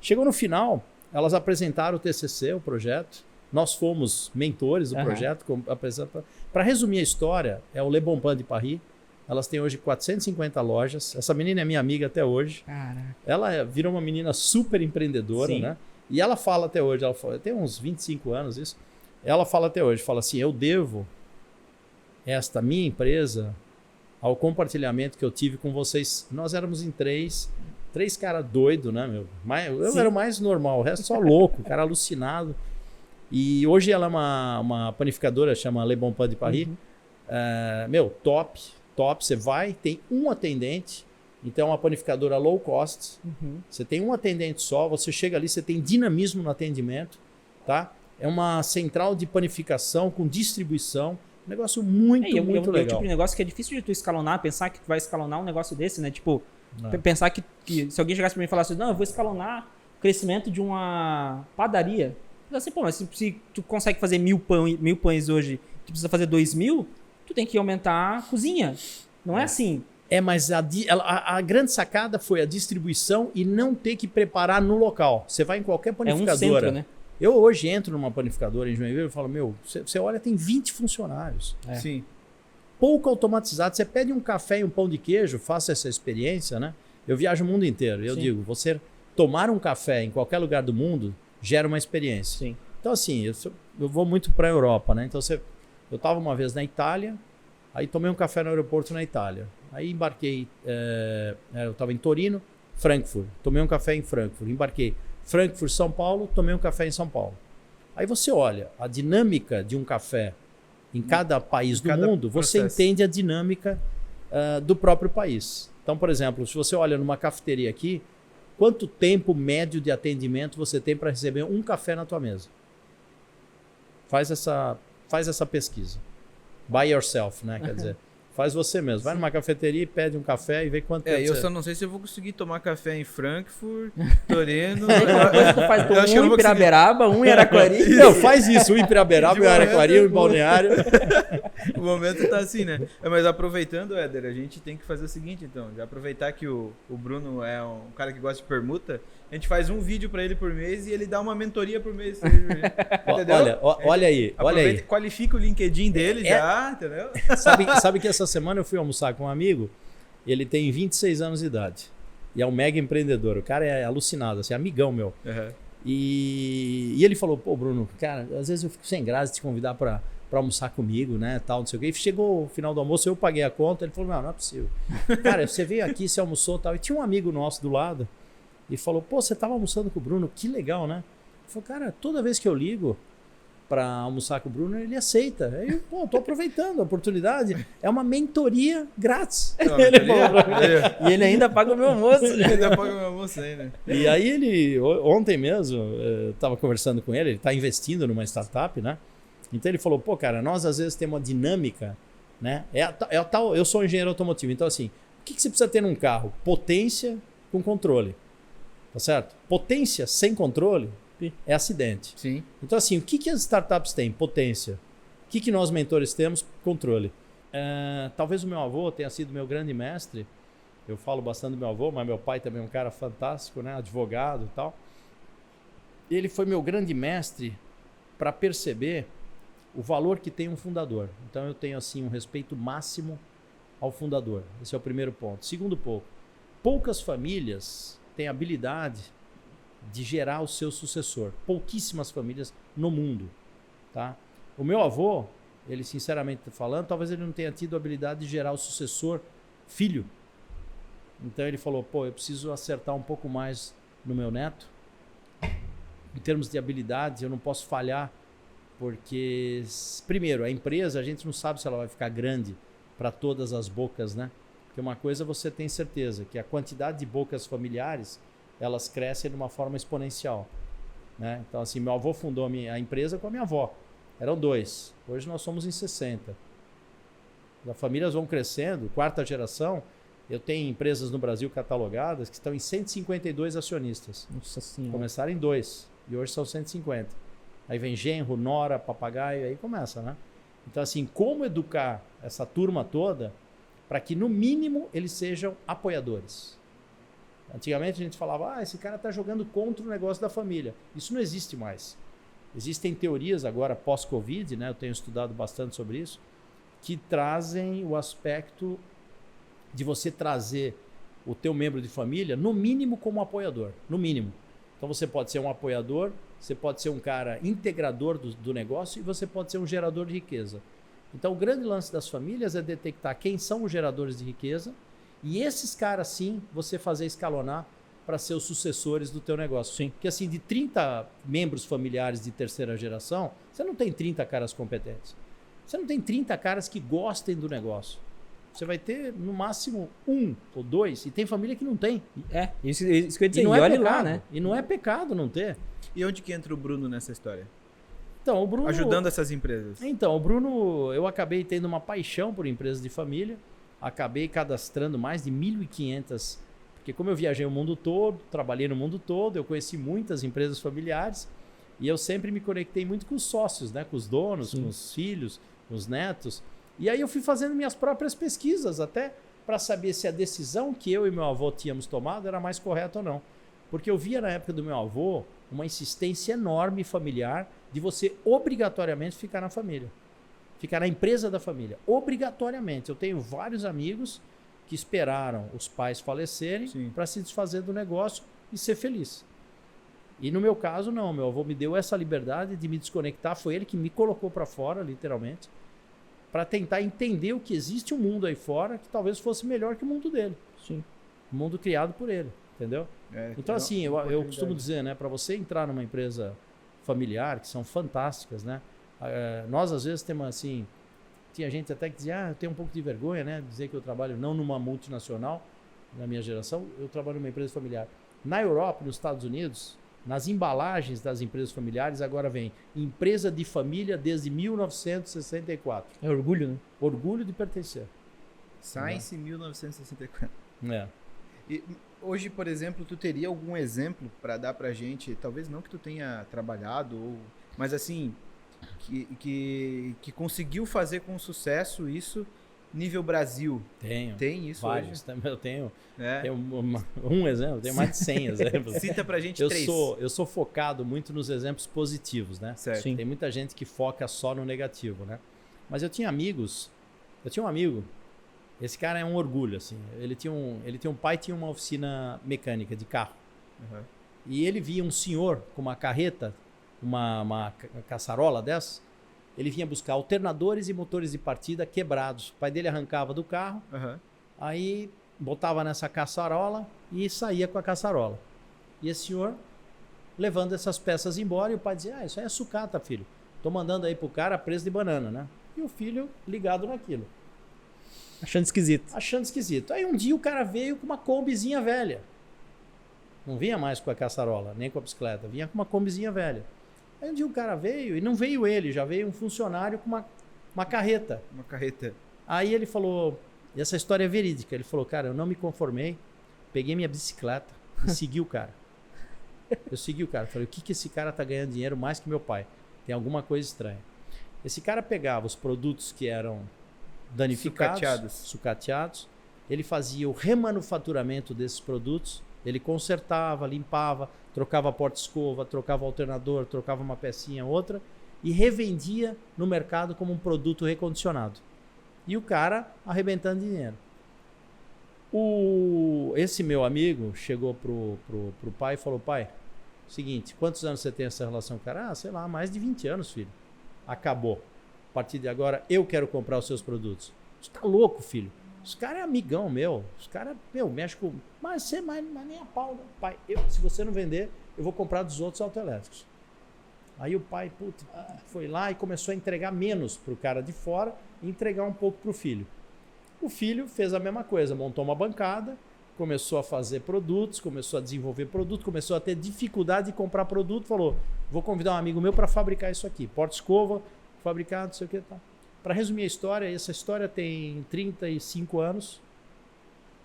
Chegou no final, elas apresentaram o TCC, o projeto, nós fomos mentores do projeto. Para resumir a história, é o Le Bon Pain de Paris, elas têm hoje 450 lojas, essa menina é minha amiga até hoje. Caraca. Ela virou uma menina super empreendedora, né? E ela fala até hoje, tem uns 25 anos isso, ela fala até hoje, fala assim, eu devo esta minha empresa ao compartilhamento que eu tive com vocês. Nós éramos em 3 caras doidos, né, meu? Eu era o mais normal, o resto só louco, cara alucinado. E hoje ela é uma panificadora, chama Le Bon Pain de Paris. Top, você vai, tem um atendente. Então é uma panificadora low cost, você tem um atendente só, você chega ali, você tem dinamismo no atendimento, tá? É uma central de panificação com distribuição, um negócio muito legal. É o tipo de negócio que é difícil de tu escalonar, pensar que tu vai escalonar um negócio desse, né? Tipo, pensar que se alguém chegasse pra mim e falasse, não, eu vou escalonar o crescimento de uma padaria. Eu assim, mas se tu consegue fazer 1.000 pães hoje, tu precisa fazer 2.000, tu tem que aumentar a cozinha. Não é assim. Mas a grande sacada foi a distribuição e não ter que preparar no local. Você vai em qualquer panificadora. É um centro, né? Eu hoje entro numa panificadora em Joinville e falo, você olha, tem 20 funcionários. Sim. Pouco automatizado. Você pede um café e um pão de queijo, faça essa experiência, né? Eu viajo o mundo inteiro. Eu digo, você tomar um café em qualquer lugar do mundo gera uma experiência. Sim. Então, assim, eu vou muito para a Europa, né? Então, eu estava uma vez na Itália, aí tomei um café no aeroporto na Itália. Aí embarquei, eu estava em Torino, Frankfurt, tomei um café em Frankfurt, embarquei Frankfurt, São Paulo, tomei um café em São Paulo. Aí você olha a dinâmica de um café em cada país do mundo, você entende a dinâmica do próprio país. Então, por exemplo, se você olha numa cafeteria aqui, quanto tempo médio de atendimento você tem para receber um café na tua mesa? Faz essa pesquisa. By yourself, né? Quer dizer, faz você mesmo. Vai numa cafeteria e pede um café e vê quanto tempo eu só não sei se eu vou conseguir tomar café em Frankfurt, Torino. Depois tu faz um em Piraberaba, um em Araquari. Não, faz isso. Um em Piraberaba, um em Araquari, um em Balneário. O momento tá assim, né? Mas aproveitando, Éder, a gente tem que fazer o seguinte, então. Já aproveitar que o Bruno é um cara que gosta de permuta, a gente faz um vídeo para ele por mês e ele dá uma mentoria por mês. Entendeu? Olha aí. Qualifica o LinkedIn dele já, entendeu? Sabe que essa semana eu fui almoçar com um amigo, ele tem 26 anos de idade e é um mega empreendedor. O cara é alucinado, assim, amigão meu. Uhum. E ele falou, pô, Bruno, cara, às vezes eu fico sem graça de te convidar para almoçar comigo, né, tal, não sei o quê. E chegou o final do almoço, eu paguei a conta, ele falou, não é possível. Cara, você veio aqui, você almoçou, tal, e tinha um amigo nosso do lado e falou, pô, você tava almoçando com o Bruno, que legal, né? Ele falou, cara, toda vez que eu ligo para almoçar com o Bruno, ele aceita. Aí, pô, tô aproveitando a oportunidade. É uma mentoria grátis. E ele ainda paga o meu almoço. E aí ontem mesmo, eu tava conversando com ele tá investindo numa startup, né? Então ele falou, pô, cara, nós às vezes temos uma dinâmica, né? Eu sou engenheiro automotivo, então assim, o que você precisa ter num carro? Potência com controle. Tá certo? Potência sem controle é acidente. Sim. Então, assim, o que as startups têm? Potência. O que nós, mentores, temos? Controle. Talvez o meu avô tenha sido meu grande mestre Eu falo bastante do meu avô, mas meu pai também é um cara fantástico, né? Advogado e tal. Ele foi meu grande mestre para perceber o valor que tem um fundador. Então eu tenho assim um respeito máximo ao fundador. Esse é o primeiro ponto. Segundo ponto, poucas famílias têm habilidade de gerar o seu sucessor. Pouquíssimas famílias no mundo, tá? O meu avô, ele sinceramente falando, talvez ele não tenha tido a habilidade de gerar o sucessor filho. Então ele falou, pô, eu preciso acertar um pouco mais no meu neto. Em termos de habilidades, eu não posso falhar, porque, primeiro, a empresa, a gente não sabe se ela vai ficar grande para todas as bocas, né? Porque uma coisa você tem certeza, que a quantidade de bocas familiares, elas crescem de uma forma exponencial, né? Então, assim, meu avô fundou a empresa com a minha avó. Eram 2. Hoje nós somos em 60. As famílias vão crescendo, quarta geração. Eu tenho empresas no Brasil catalogadas que estão em 152 acionistas. Nossa Senhora. Começaram em 2 e hoje são 150. Aí vem genro, nora, papagaio, aí começa, né? Então, assim, como educar essa turma toda para que, no mínimo, eles sejam apoiadores? Antigamente a gente falava, esse cara está jogando contra o negócio da família. Isso não existe mais. Existem teorias agora pós-Covid, né? Eu tenho estudado bastante sobre isso, que trazem o aspecto de você trazer o teu membro de família, no mínimo, como apoiador. No mínimo. Então você pode ser um apoiador, você pode ser um cara integrador do negócio e você pode ser um gerador de riqueza. Então o grande lance das famílias é detectar quem são os geradores de riqueza e esses caras sim você fazer escalonar para ser os sucessores do teu negócio. Sim. Porque assim, de 30 membros familiares de terceira geração, você não tem 30 caras competentes. Você não tem 30 caras que gostem do negócio. Você vai ter, no máximo, 1 ou 2. E tem família que não tem. Isso que eu ia dizer. E não é olha pecado, lá, né? E não é pecado não ter. E onde que entra o Bruno nessa história? Então, o Bruno... Ajudando essas empresas. Então, o Bruno, eu acabei tendo uma paixão por empresas de família. Acabei cadastrando mais de 1.500. Porque como eu viajei o mundo todo, trabalhei no mundo todo, eu conheci muitas empresas familiares. E eu sempre me conectei muito com os sócios, né? Com os donos, com os filhos, com os netos. E aí eu fui fazendo minhas próprias pesquisas até para saber se a decisão que eu e meu avô tínhamos tomado era mais correta ou não. Porque eu via na época do meu avô uma insistência enorme familiar de você obrigatoriamente ficar na família. Ficar na empresa da família. Obrigatoriamente. Eu tenho vários amigos que esperaram os pais falecerem para se desfazer do negócio e ser feliz. E no meu caso, não. Meu avô me deu essa liberdade de me desconectar. Foi ele que me colocou para fora, literalmente, para tentar entender o que existe um mundo aí fora que talvez fosse melhor que o mundo dele. Sim. O mundo criado por ele, entendeu? Então, assim, eu costumo dizer, né, para você entrar numa empresa familiar, que são fantásticas, né? Nós, às vezes, temos assim... Tinha gente até que dizia, eu tenho um pouco de vergonha, né? Dizer que eu trabalho não numa multinacional, na minha geração, eu trabalho numa empresa familiar. Na Europa, nos Estados Unidos, nas embalagens das empresas familiares, agora vem empresa de família desde 1964. É orgulho, né? Orgulho de pertencer. Science 1964. E hoje, por exemplo, tu teria algum exemplo para dar pra gente, talvez não que tu tenha trabalhado, mas assim, que conseguiu fazer com sucesso isso nível Brasil? Tenho. Tem isso vários. Hoje? Eu tenho um exemplo, tenho mais de 100 exemplos. Cita pra gente 3. Eu sou focado muito nos exemplos positivos, né? Certo. Tem muita gente que foca só no negativo, né? Mas eu tinha amigos, um amigo, esse cara é um orgulho, assim. Ele tinha um pai que tinha uma oficina mecânica de carro. Uhum. E ele via um senhor com uma carreta, uma caçarola dessa, ele vinha buscar alternadores e motores de partida quebrados. O pai dele arrancava do carro, aí botava nessa caçarola e saía com a caçarola. E esse senhor levando essas peças embora, e o pai dizia, isso aí é sucata, filho. Tô mandando aí pro cara preço de banana, né? E o filho ligado naquilo. Achando esquisito. Achando esquisito. Aí um dia o cara veio com uma combizinha velha. Não vinha mais com a caçarola, nem com a bicicleta. Vinha com uma combizinha velha. Aí um dia o cara veio, e não veio ele, já veio um funcionário com uma carreta. Uma carreta. Aí ele falou, e essa história é verídica, ele falou, cara, eu não me conformei, peguei minha bicicleta e segui o cara. Eu segui o cara, falei, o que esse cara tá ganhando dinheiro mais que meu pai? Tem alguma coisa estranha. Esse cara pegava os produtos que eram danificados, sucateados, ele fazia o remanufaturamento desses produtos, ele consertava, limpava, trocava porta-escova, trocava alternador, trocava uma pecinha, outra, e revendia no mercado como um produto recondicionado. E o cara arrebentando dinheiro. Esse meu amigo chegou pro pai e falou: pai, seguinte, quantos anos você tem essa relação? O cara, sei lá, mais de 20 anos, filho. Acabou. A partir de agora, eu quero comprar os seus produtos. Você tá louco, filho? Os caras é amigão meu. Os caras, mexe com... Mas você nem a pau, né? Pai, se você não vender, eu vou comprar dos outros autoelétricos. Aí o pai, foi lá e começou a entregar menos pro cara de fora e entregar um pouco pro filho. O filho fez a mesma coisa, montou uma bancada, começou a fazer produtos, começou a desenvolver produto, começou a ter dificuldade de comprar produto, falou: vou convidar um amigo meu para fabricar isso aqui. Porta-escova, fabricar, não sei o que, tá. Para resumir a história, essa história tem 35 anos.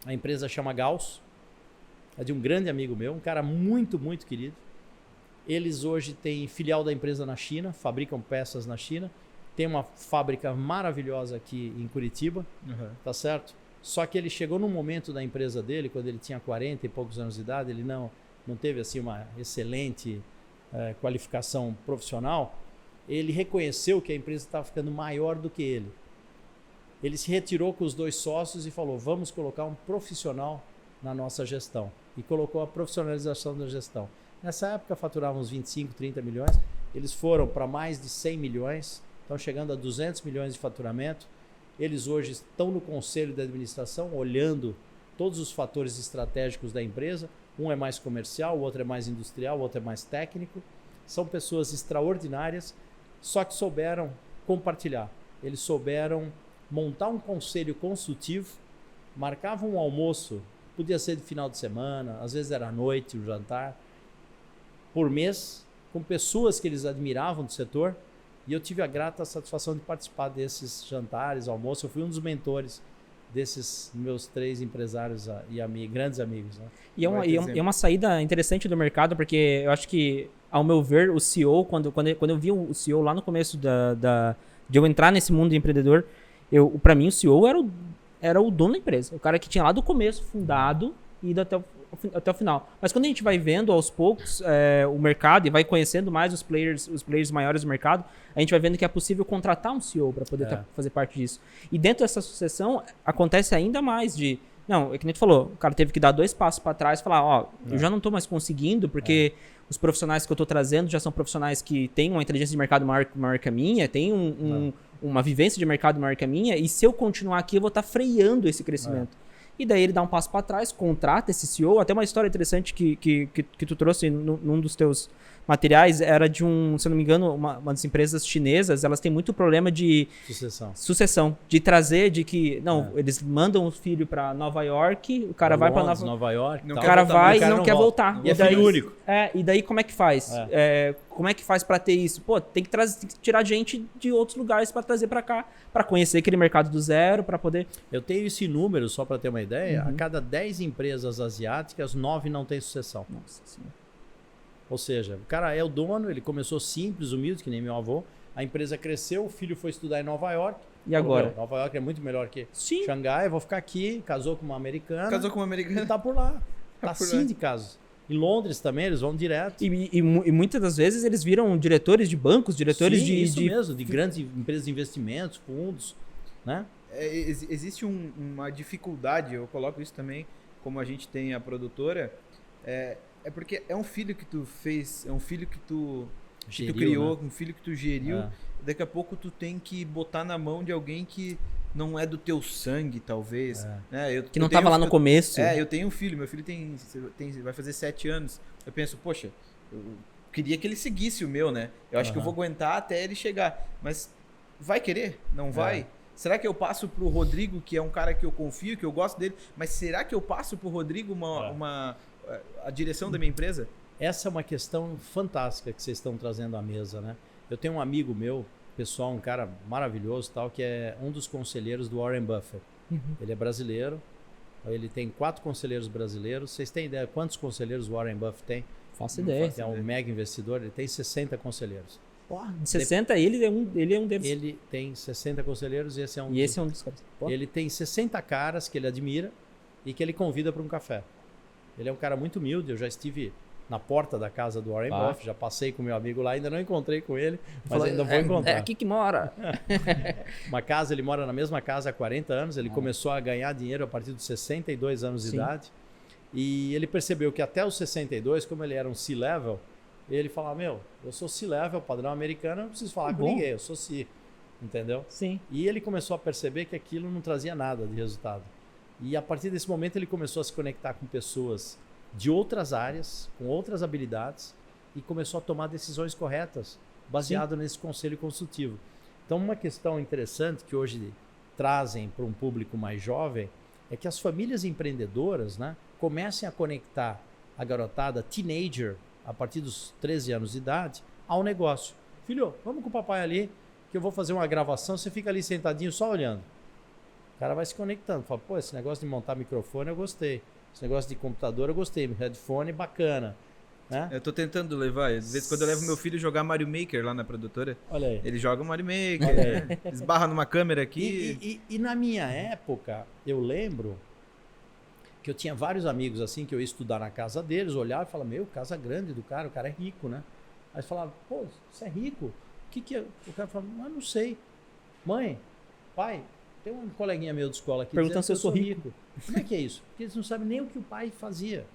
A empresa chama Gauss. É de um grande amigo meu, um cara muito, muito querido. Eles hoje têm filial da empresa na China, fabricam peças na China. Tem uma fábrica maravilhosa aqui em Curitiba, tá certo? Só que ele chegou num momento da empresa dele, quando ele tinha 40 e poucos anos de idade, ele não teve assim uma excelente qualificação profissional. Ele reconheceu que a empresa estava ficando maior do que ele. Ele se retirou com os 2 sócios e falou: vamos colocar um profissional na nossa gestão. E colocou a profissionalização da gestão. Nessa época faturavam uns 25, 30 milhões. Eles foram para mais de 100 milhões, estão chegando a 200 milhões de faturamento. Eles hoje estão no conselho de administração, olhando todos os fatores estratégicos da empresa. Um é mais comercial, o outro é mais industrial, o outro é mais técnico. São pessoas extraordinárias, só que souberam compartilhar. Eles souberam montar um conselho consultivo, marcavam um almoço, podia ser de final de semana, às vezes era à noite, o jantar, por mês, com pessoas que eles admiravam do setor. E eu tive a grata satisfação de participar desses jantares, almoços. Eu fui um dos mentores desses meus 3 empresários e grandes amigos. Né? E é uma saída interessante do mercado, porque eu acho que, ao meu ver, o CEO, quando eu vi o CEO lá no começo de eu entrar nesse mundo de empreendedor, para mim o CEO era o dono da empresa. O cara que tinha lá do começo fundado e ido até o final. Mas quando a gente vai vendo aos poucos o mercado e vai conhecendo mais os players maiores do mercado, a gente vai vendo que é possível contratar um CEO para poder fazer parte disso. E dentro dessa sucessão acontece ainda mais de... Não, é que nem tu falou, o cara teve que dar 2 passos para trás e falar: eu já não estou mais conseguindo, porque os profissionais que eu estou trazendo já são profissionais que têm uma inteligência de mercado maior que a minha, têm uma vivência de mercado maior que a minha, e se eu continuar aqui eu vou estar freando esse crescimento. E daí ele dá um passo para trás, contrata esse CEO. Até uma história interessante que tu trouxe num dos teus materiais era de se eu não me engano, uma das empresas chinesas. Elas têm muito problema de sucessão, de trazer, de que eles mandam o filho para Nova York, o cara vai para Nova York, o cara vai e não quer voltar. E é filho único. E daí como é que faz? Como é que faz para ter isso? Pô, tem que tirar gente de outros lugares para trazer para cá, para conhecer aquele mercado do zero, para poder... Eu tenho esse número, só para ter uma ideia, a cada 10 empresas asiáticas, 9 não têm sucessão. Nossa Senhora. Ou seja, o cara é o dono, ele começou simples, humilde, que nem meu avô, a empresa cresceu, o filho foi estudar em Nova York. E agora? Nova York é muito melhor que Xangai, eu vou ficar aqui, casou com uma americana. E tá por lá. Tá assim de caso. Em Londres também, eles vão direto. E muitas das vezes eles viram diretores de bancos, diretores isso mesmo, de grandes empresas de investimentos, fundos, né? Existe uma dificuldade, eu coloco isso também, como a gente tem a produtora, é porque é um filho que tu fez, é um filho que tu criou, né? Um filho que tu geriu. Daqui a pouco tu tem que botar na mão de alguém que não é do teu sangue, talvez. Né? Que não estava lá no começo. Eu tenho um filho, meu filho vai fazer 7 anos. Eu penso, poxa, eu queria que ele seguisse o meu, né? Eu acho que eu vou aguentar até ele chegar. Mas vai querer? Não vai? Será que eu passo pro Rodrigo, que é um cara que eu confio, que eu gosto dele, mas será que eu passo pro Rodrigo a direção da minha empresa? Essa é uma questão fantástica que vocês estão trazendo à mesa, né? Eu tenho um amigo meu, pessoal, um cara maravilhoso, tal, que é um dos conselheiros do Warren Buffett. Ele é brasileiro, ele tem 4 conselheiros brasileiros. Vocês têm ideia quantos conselheiros o Warren Buffett tem? Faço ideia. É um mega investidor, ele tem 60 conselheiros. De 60, ele é um deles. Ele tem 60 conselheiros e esse é um esse é um dos caras. Ele tem 60 caras que ele admira e que ele convida para um café. Ele é um cara muito humilde, eu já estive na porta da casa do Warren Buffett, já passei com meu amigo lá, ainda não encontrei com ele, mas ainda vou encontrar. É aqui que mora. Ele mora na mesma casa há 40 anos, ele começou a ganhar dinheiro a partir dos 62 anos de idade, e ele percebeu que até os 62, como ele era um C-level, ele falava, eu sou C-level, padrão americano, eu não preciso falar com ninguém, eu sou C, entendeu? Sim. E ele começou a perceber que aquilo não trazia nada de resultado. E a partir desse momento ele começou a se conectar com pessoas de outras áreas, com outras habilidades, e começou a tomar decisões corretas, baseado nesse conselho consultivo. Então, uma questão interessante que hoje trazem para um público mais jovem é que as famílias empreendedoras, né, comecem a conectar a garotada teenager, a partir dos 13 anos de idade, ao negócio. Filho, vamos com o papai ali, que eu vou fazer uma gravação, você fica ali sentadinho só olhando. O cara vai se conectando, fala, pô, esse negócio de montar microfone eu gostei. Esse negócio de computador eu gostei, headphone bacana. Né? Eu tô tentando levar, às vezes quando eu levo meu filho jogar Mario Maker lá na produtora, olha aí. Ele joga Mario Maker, né? Esbarra numa câmera aqui. E na minha época, eu lembro que eu tinha vários amigos assim, que eu ia estudar na casa deles, olhava e falava, casa grande do cara, o cara é rico, né? Aí falava, pô, você é rico? O que é? O cara falava, não sei. Mãe, pai, tem um coleguinha meu de escola aqui perguntando se eu sou rico. Como é que é isso? Porque eles não sabem nem o que o pai fazia.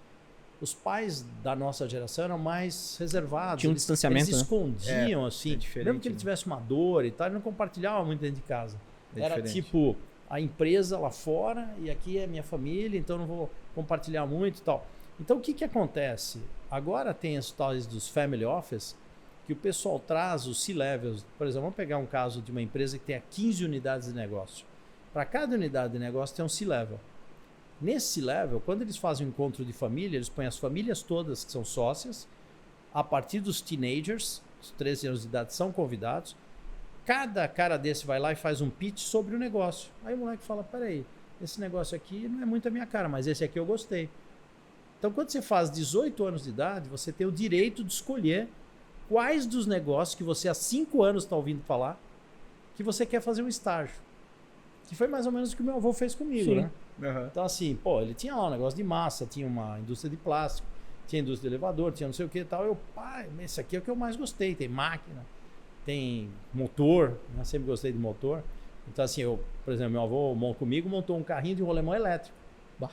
Os pais da nossa geração eram mais reservados. Tinha um distanciamento, eles escondiam, assim. Mesmo que ele né? tivesse uma dor e tal, ele não compartilhava muito dentro de casa. Era diferente. tipo, a empresa lá fora e aqui é minha família, então não vou compartilhar muito e tal. Então o que acontece? Agora tem as tais dos family office, que o pessoal traz os C-levels. Por exemplo, vamos pegar um caso de uma empresa que tenha 15 unidades de negócio. Para cada unidade de negócio tem um C-level. Nesse C-level, quando eles fazem um encontro de família, eles põem as famílias todas que são sócias, a partir dos teenagers, os 13 anos de idade, são convidados. Cada cara desse vai lá e faz um pitch sobre o negócio. Aí o moleque fala, peraí, esse negócio aqui não é muito a minha cara, mas esse aqui eu gostei. Então, quando você faz 18 anos de idade, você tem o direito de escolher quais dos negócios que você há 5 anos está ouvindo falar que você quer fazer um estágio. Que foi mais ou menos o que o meu avô fez comigo, né? Uhum. Então, assim, pô, ele tinha lá um negócio de massa, tinha uma indústria de plástico, tinha indústria de elevador, tinha não sei o que e tal. Eu, pai, esse aqui é o que eu mais gostei. Tem máquina, tem motor, né? Sempre gostei de motor. Então, assim, por exemplo, meu avô comigo montou um carrinho de rolemã elétrico. Bah.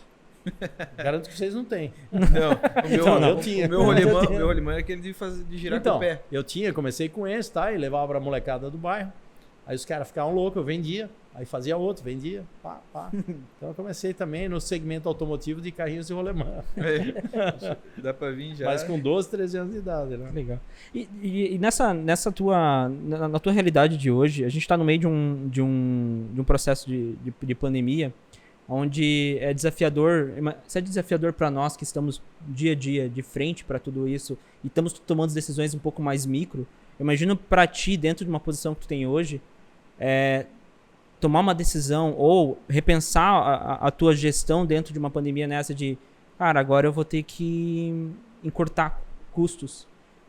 Garanto que vocês não têm. Não, eu tinha. O meu rolemã é aquele de girar com o pé. Comecei com esse, tá? E levava pra molecada do bairro. Aí os caras ficavam loucos, eu vendia. Aí fazia outro, vendia, pá. Então eu comecei também no segmento automotivo de carrinhos de rolemã. Dá pra vir já. Mas com 12, 13 anos de idade, né? Legal. E na tua realidade de hoje, a gente está no meio de um processo de pandemia, onde é desafiador, se é desafiador para nós que estamos dia a dia de frente para tudo isso e estamos tomando decisões um pouco mais micro, eu imagino para ti, dentro de uma posição que tu tem hoje, tomar uma decisão ou repensar a tua gestão dentro de uma pandemia nessa de, cara, agora eu vou ter que encurtar custos,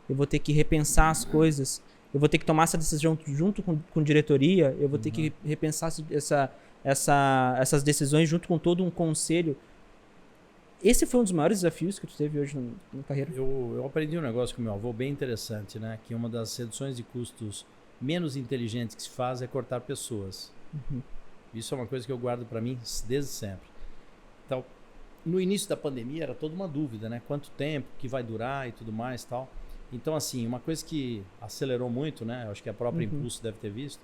eu vou ter que repensar as coisas, eu vou ter que tomar essa decisão junto com diretoria, eu vou ter que repensar essas decisões junto com todo um conselho. Esse foi um dos maiores desafios que tu teve hoje na carreira? Eu aprendi um negócio com meu avô bem interessante, né? Que uma das reduções de custos menos inteligentes que se faz é cortar pessoas. Isso é uma coisa que eu guardo para mim desde sempre. Então, no início da pandemia era toda uma dúvida, né? Quanto tempo que vai durar e tudo mais, tal. Então, assim, uma coisa que acelerou muito, né? Eu acho que a própria Impulso deve ter visto,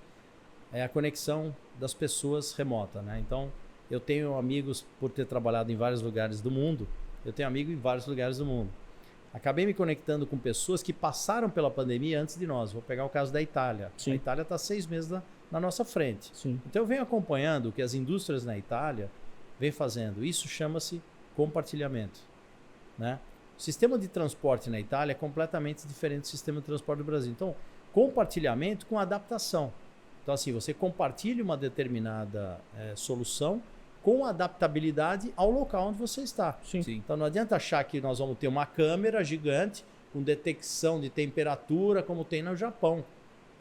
é a conexão das pessoas remota, né? Então, eu tenho amigos por ter trabalhado em vários lugares do mundo. Eu tenho amigos em vários lugares do mundo. Acabei me conectando com pessoas que passaram pela pandemia antes de nós. Vou pegar o caso da Itália. Sim. A Itália está 6 meses na nossa frente. Sim. Então eu venho acompanhando o que as indústrias na Itália vêm fazendo. Isso chama-se compartilhamento, né? O sistema de transporte na Itália é completamente diferente do sistema de transporte do Brasil. Então, compartilhamento com adaptação. Então, assim, você compartilha uma determinada solução com adaptabilidade ao local onde você está. Sim. Então, não adianta achar que nós vamos ter uma câmera gigante com detecção de temperatura como tem no Japão.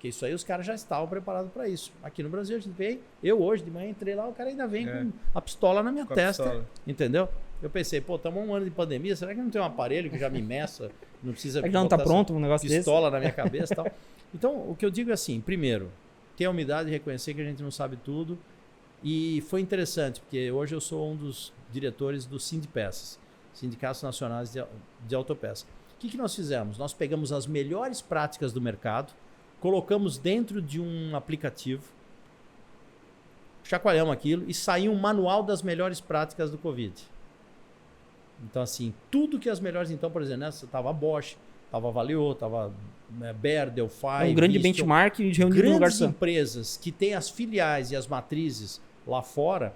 Porque isso aí os caras já estavam preparados para isso. Aqui no Brasil a gente vem, eu hoje de manhã entrei lá, o cara ainda vem com a pistola na minha testa, entendeu? Eu pensei, pô, estamos um ano de pandemia, será que não tem um aparelho que já me meça? Não precisa é que não tá pronto um negócio pistola desse? na minha cabeça e tal. Então, o que eu digo é assim, primeiro, ter a humildade de reconhecer que a gente não sabe tudo. E foi interessante, porque hoje eu sou um dos diretores do Sindipeças, Sindicatos Nacionais de Autopeça. O que nós fizemos? Nós pegamos as melhores práticas do mercado, colocamos dentro de um aplicativo, chacoalhamos aquilo e saiu um manual das melhores práticas do Covid. Então, assim, tudo que as melhores... Então, por exemplo, nessa estava a Bosch, estava a Valeo, estava Bayer, Delphi... um grande benchmark de reunião no lugar só. Grandes empresas que têm as filiais e as matrizes lá fora,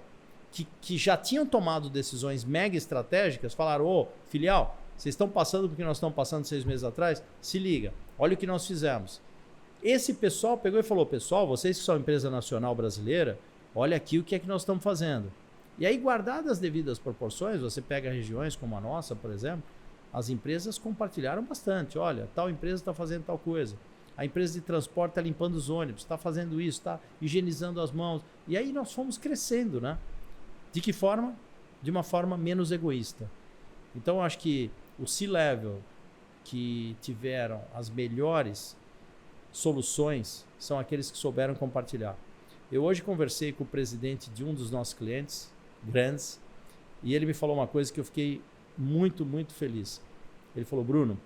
que já tinham tomado decisões mega estratégicas, falaram, ô, filial, vocês estão passando porque nós estamos passando 6 meses atrás? Se liga, olha o que nós fizemos. Esse pessoal pegou e falou, pessoal, vocês que são empresa nacional brasileira, olha aqui o que é que nós estamos fazendo. E aí, guardadas as devidas proporções, você pega regiões como a nossa, por exemplo, as empresas compartilharam bastante. Olha, tal empresa está fazendo tal coisa. A empresa de transporte está limpando os ônibus, está fazendo isso, está higienizando as mãos. E aí nós fomos crescendo, né? De que forma? De uma forma menos egoísta. Então, eu acho que o C-Level que tiveram as melhores soluções são aqueles que souberam compartilhar. Eu hoje conversei com o presidente de um dos nossos clientes grandes e ele me falou uma coisa que eu fiquei muito, muito feliz. Ele falou, Bruno,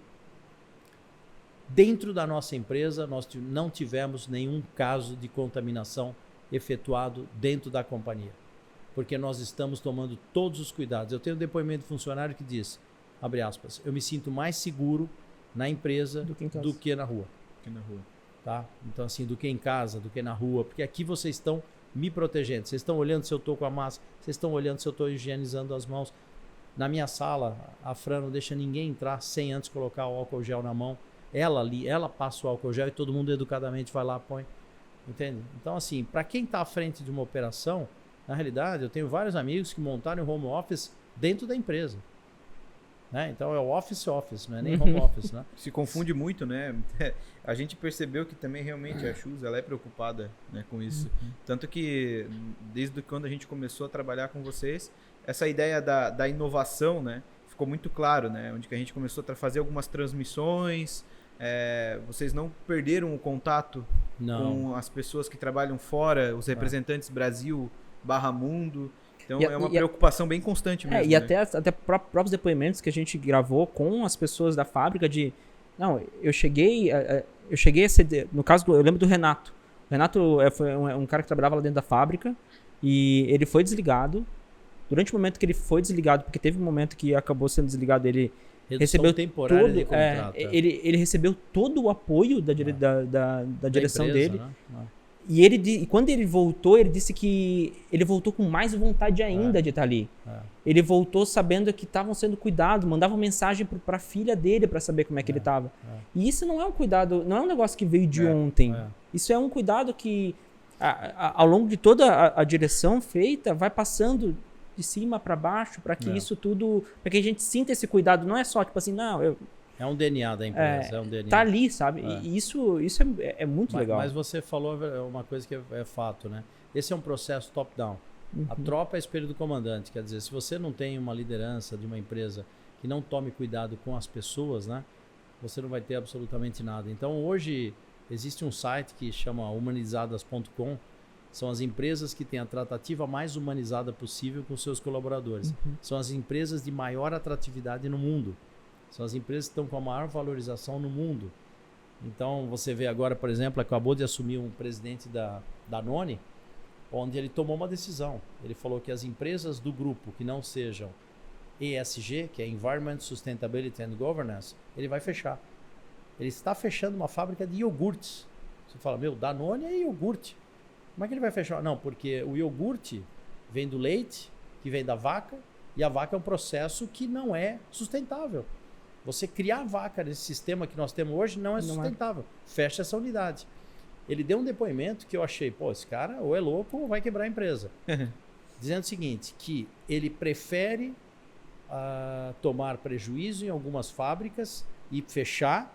dentro da nossa empresa nós não tivemos nenhum caso de contaminação efetuado dentro da companhia, porque nós estamos tomando todos os cuidados. Eu tenho um depoimento de funcionário que diz, abre aspas, eu me sinto mais seguro na empresa do que na rua. Tá? Então, assim, do que em casa, do que na rua, porque aqui vocês estão me protegendo, vocês estão olhando se eu estou com a máscara, vocês estão olhando se eu estou higienizando as mãos. Na minha sala, a Fran não deixa ninguém entrar sem antes colocar o álcool gel na mão. Ela passa o álcool gel e todo mundo educadamente vai lá, põe. Entende? Então, assim, para quem está à frente de uma operação, na realidade, eu tenho vários amigos que montaram home office dentro da empresa. Né? Então é o office, não é nem home office, né? Se confunde muito, né? A gente percebeu que também realmente a Shoes, ela é preocupada, né, com isso. Tanto que desde quando a gente começou a trabalhar com vocês, essa ideia da inovação, né, ficou muito claro, né? Onde que a gente começou a fazer algumas transmissões, vocês não perderam o contato com as pessoas que trabalham fora, os representantes Brasil/mundo. Então é uma preocupação bem constante mesmo. E até próprios depoimentos que a gente gravou com as pessoas da fábrica de... Não, eu cheguei a ser... No caso, eu lembro do Renato. O Renato foi um cara que trabalhava lá dentro da fábrica e ele foi desligado. Durante o momento que ele foi desligado, porque teve um momento que acabou sendo desligado, ele recebeu temporária de contrato. Ele recebeu todo o apoio da direção empresa, dele. Né? E quando ele voltou, ele disse que ele voltou com mais vontade ainda de estar ali. Ele voltou sabendo que estavam sendo cuidados, mandava mensagem para a filha dele para saber como é que ele estava. E isso não é um cuidado, não é um negócio que veio de ontem. Isso é um cuidado que, ao longo de toda a direção feita, vai passando de cima para baixo, para que isso tudo, para que a gente sinta esse cuidado. Não é só tipo assim, não, é um DNA da empresa, é um DNA. Tá ali, sabe? E isso é muito legal. Mas você falou uma coisa que é fato, né? Esse é um processo top-down. A tropa é espelho do comandante. Quer dizer, se você não tem uma liderança de uma empresa que não tome cuidado com as pessoas, né? Você não vai ter absolutamente nada. Então, hoje, existe um site que chama humanizadas.com. São as empresas que têm a tratativa mais humanizada possível com seus colaboradores. São as empresas de maior atratividade no mundo. São as empresas que estão com a maior valorização no mundo. Então, você vê agora, por exemplo, acabou de assumir um presidente da Danone, onde ele tomou uma decisão. Ele falou que as empresas do grupo que não sejam ESG, que é Environment, Sustainability and Governance, ele vai fechar. Ele está fechando uma fábrica de iogurtes. Você fala, Danone é iogurte. Como é que ele vai fechar? Não, porque o iogurte vem do leite, que vem da vaca, e a vaca é um processo que não é sustentável. Você criar vaca nesse sistema que nós temos hoje não é sustentável. Fecha essa unidade. Ele deu um depoimento que eu achei, esse cara ou é louco ou vai quebrar a empresa. Dizendo o seguinte, que ele prefere tomar prejuízo em algumas fábricas e fechar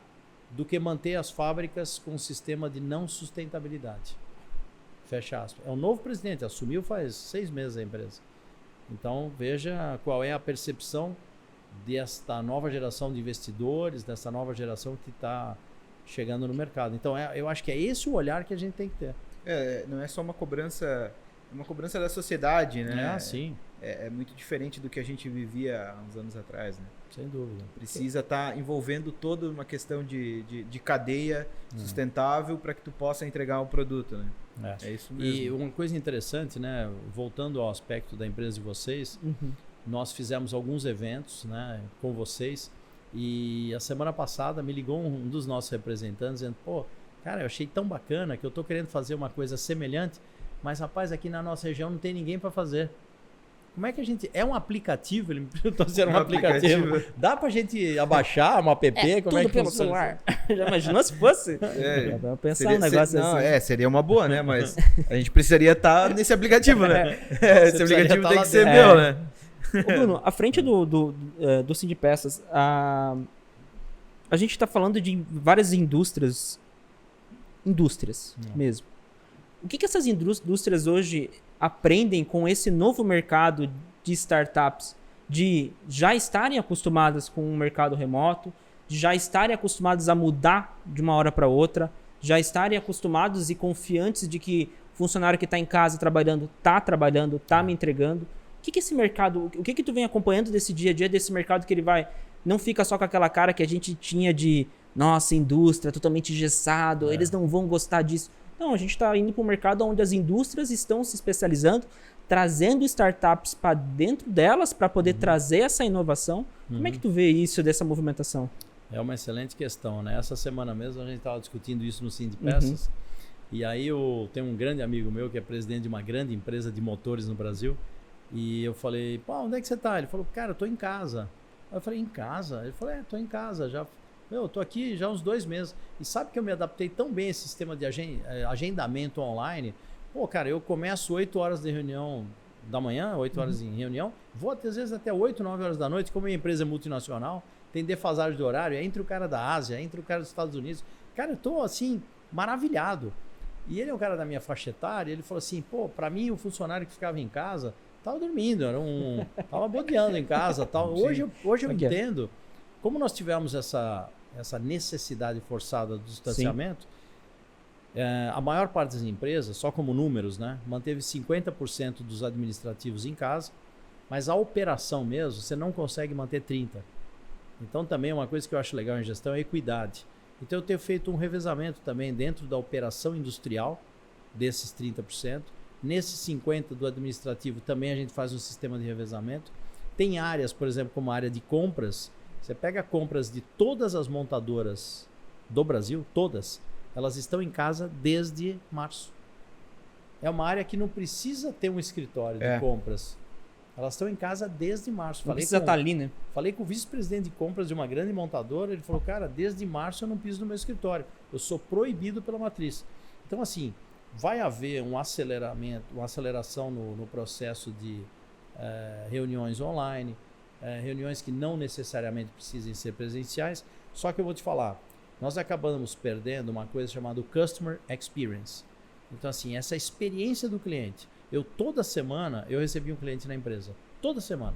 do que manter as fábricas com um sistema de não sustentabilidade. Fecha aspas. É um novo presidente, assumiu faz 6 meses a empresa. Então, veja qual é a percepção desta nova geração de investidores, dessa nova geração que está chegando no mercado. Então, eu acho que é esse o olhar que a gente tem que ter. Não é só uma cobrança, é uma cobrança da sociedade, né? Sim. É muito diferente do que a gente vivia há uns anos atrás, né? Sem dúvida. Precisa estar envolvendo toda uma questão de cadeia sustentável para que tu possa entregar um produto, né? É isso mesmo. E uma coisa interessante, né? Voltando ao aspecto da empresa de vocês, nós fizemos alguns eventos, né, com vocês, e a semana passada me ligou um dos nossos representantes dizendo, pô, cara, eu achei tão bacana que eu tô querendo fazer uma coisa semelhante, mas rapaz, aqui na nossa região não tem ninguém para fazer. Como é que a gente... É um aplicativo? Ele me perguntou se era um aplicativo. Dá pra gente abaixar uma app? Como tudo pelo celular. Já imaginou se fosse? Vamos pensar um negócio assim. Seria uma boa, né? Mas a gente precisaria estar nesse aplicativo, né? Esse aplicativo tem que ser meu, né? Ô Bruno, à frente do Sindipeças, a gente está falando de várias indústrias mesmo. O que essas indústrias hoje aprendem com esse novo mercado de startups, de já estarem acostumadas com um mercado remoto, de já estarem acostumados a mudar de uma hora para outra, já estarem acostumados e confiantes de que o funcionário que está em casa trabalhando, está me entregando. O que esse mercado, o que tu vem acompanhando desse dia a dia, desse mercado que ele vai, não fica só com aquela cara que a gente tinha de, nossa, indústria totalmente engessado, eles não vão gostar disso. Não, a gente está indo para um mercado onde as indústrias estão se especializando, trazendo startups para dentro delas para poder trazer essa inovação. Como é que tu vê isso, dessa movimentação? É uma excelente questão, né? Essa semana mesmo a gente estava discutindo isso no Sindipeças. E aí eu tenho um grande amigo meu que é presidente de uma grande empresa de motores no Brasil. E eu falei, pô, onde é que você tá? Ele falou, cara, eu tô em casa. Aí eu falei, em casa? Ele falou, tô em casa já. Eu tô aqui já há uns 2 meses. E sabe que eu me adaptei tão bem a esse sistema de agendamento online? Pô, cara, eu começo 8 horas de reunião da manhã, 8 horas em reunião, vou às vezes até 8, 9 horas da noite, como a minha empresa é multinacional, tem defasagem de horário, entre o cara da Ásia, entre o cara dos Estados Unidos. Cara, eu tô assim, maravilhado. E ele é um cara da minha faixa etária, ele falou assim, pô, pra mim o funcionário que ficava em casa tava dormindo, tava bodeando em casa, tal. Hoje eu entendo. Como nós tivemos essa necessidade forçada do distanciamento, a maior parte das empresas, só como números, né, manteve 50% dos administrativos em casa, mas a operação mesmo, você não consegue manter 30%. Então também uma coisa que eu acho legal em gestão é a equidade. Então eu tenho feito um revezamento também dentro da operação industrial, desses 30%. Nesses 50% do administrativo também a gente faz um sistema de revezamento. Tem áreas, por exemplo, como a área de compras. Você pega compras de todas as montadoras do Brasil, todas, elas estão em casa desde março. É uma área que não precisa ter um escritório de compras. Elas estão em casa desde março. Não precisa estar ali, né? Falei com o vice-presidente de compras de uma grande montadora, ele falou, cara, desde março eu não piso no meu escritório. Eu sou proibido pela matriz. Então, assim, vai haver uma aceleração no processo de reuniões online, reuniões que não necessariamente precisem ser presenciais. Só que eu vou te falar, nós acabamos perdendo uma coisa chamada Customer Experience. Então, assim, essa experiência do cliente. Toda semana, eu recebi um cliente na empresa. Toda semana.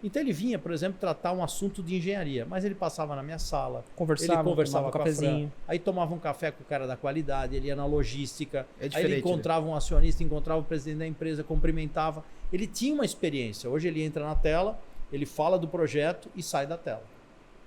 Então, ele vinha, por exemplo, tratar um assunto de engenharia, mas ele passava na minha sala, ele conversava um com cafezinho. a Fran, aí tomava um café com o cara da qualidade, ele ia na logística, aí ele né? encontrava um acionista, encontrava o presidente da empresa, cumprimentava. Ele tinha uma experiência. Hoje ele entra na tela, ele fala do projeto e sai da tela.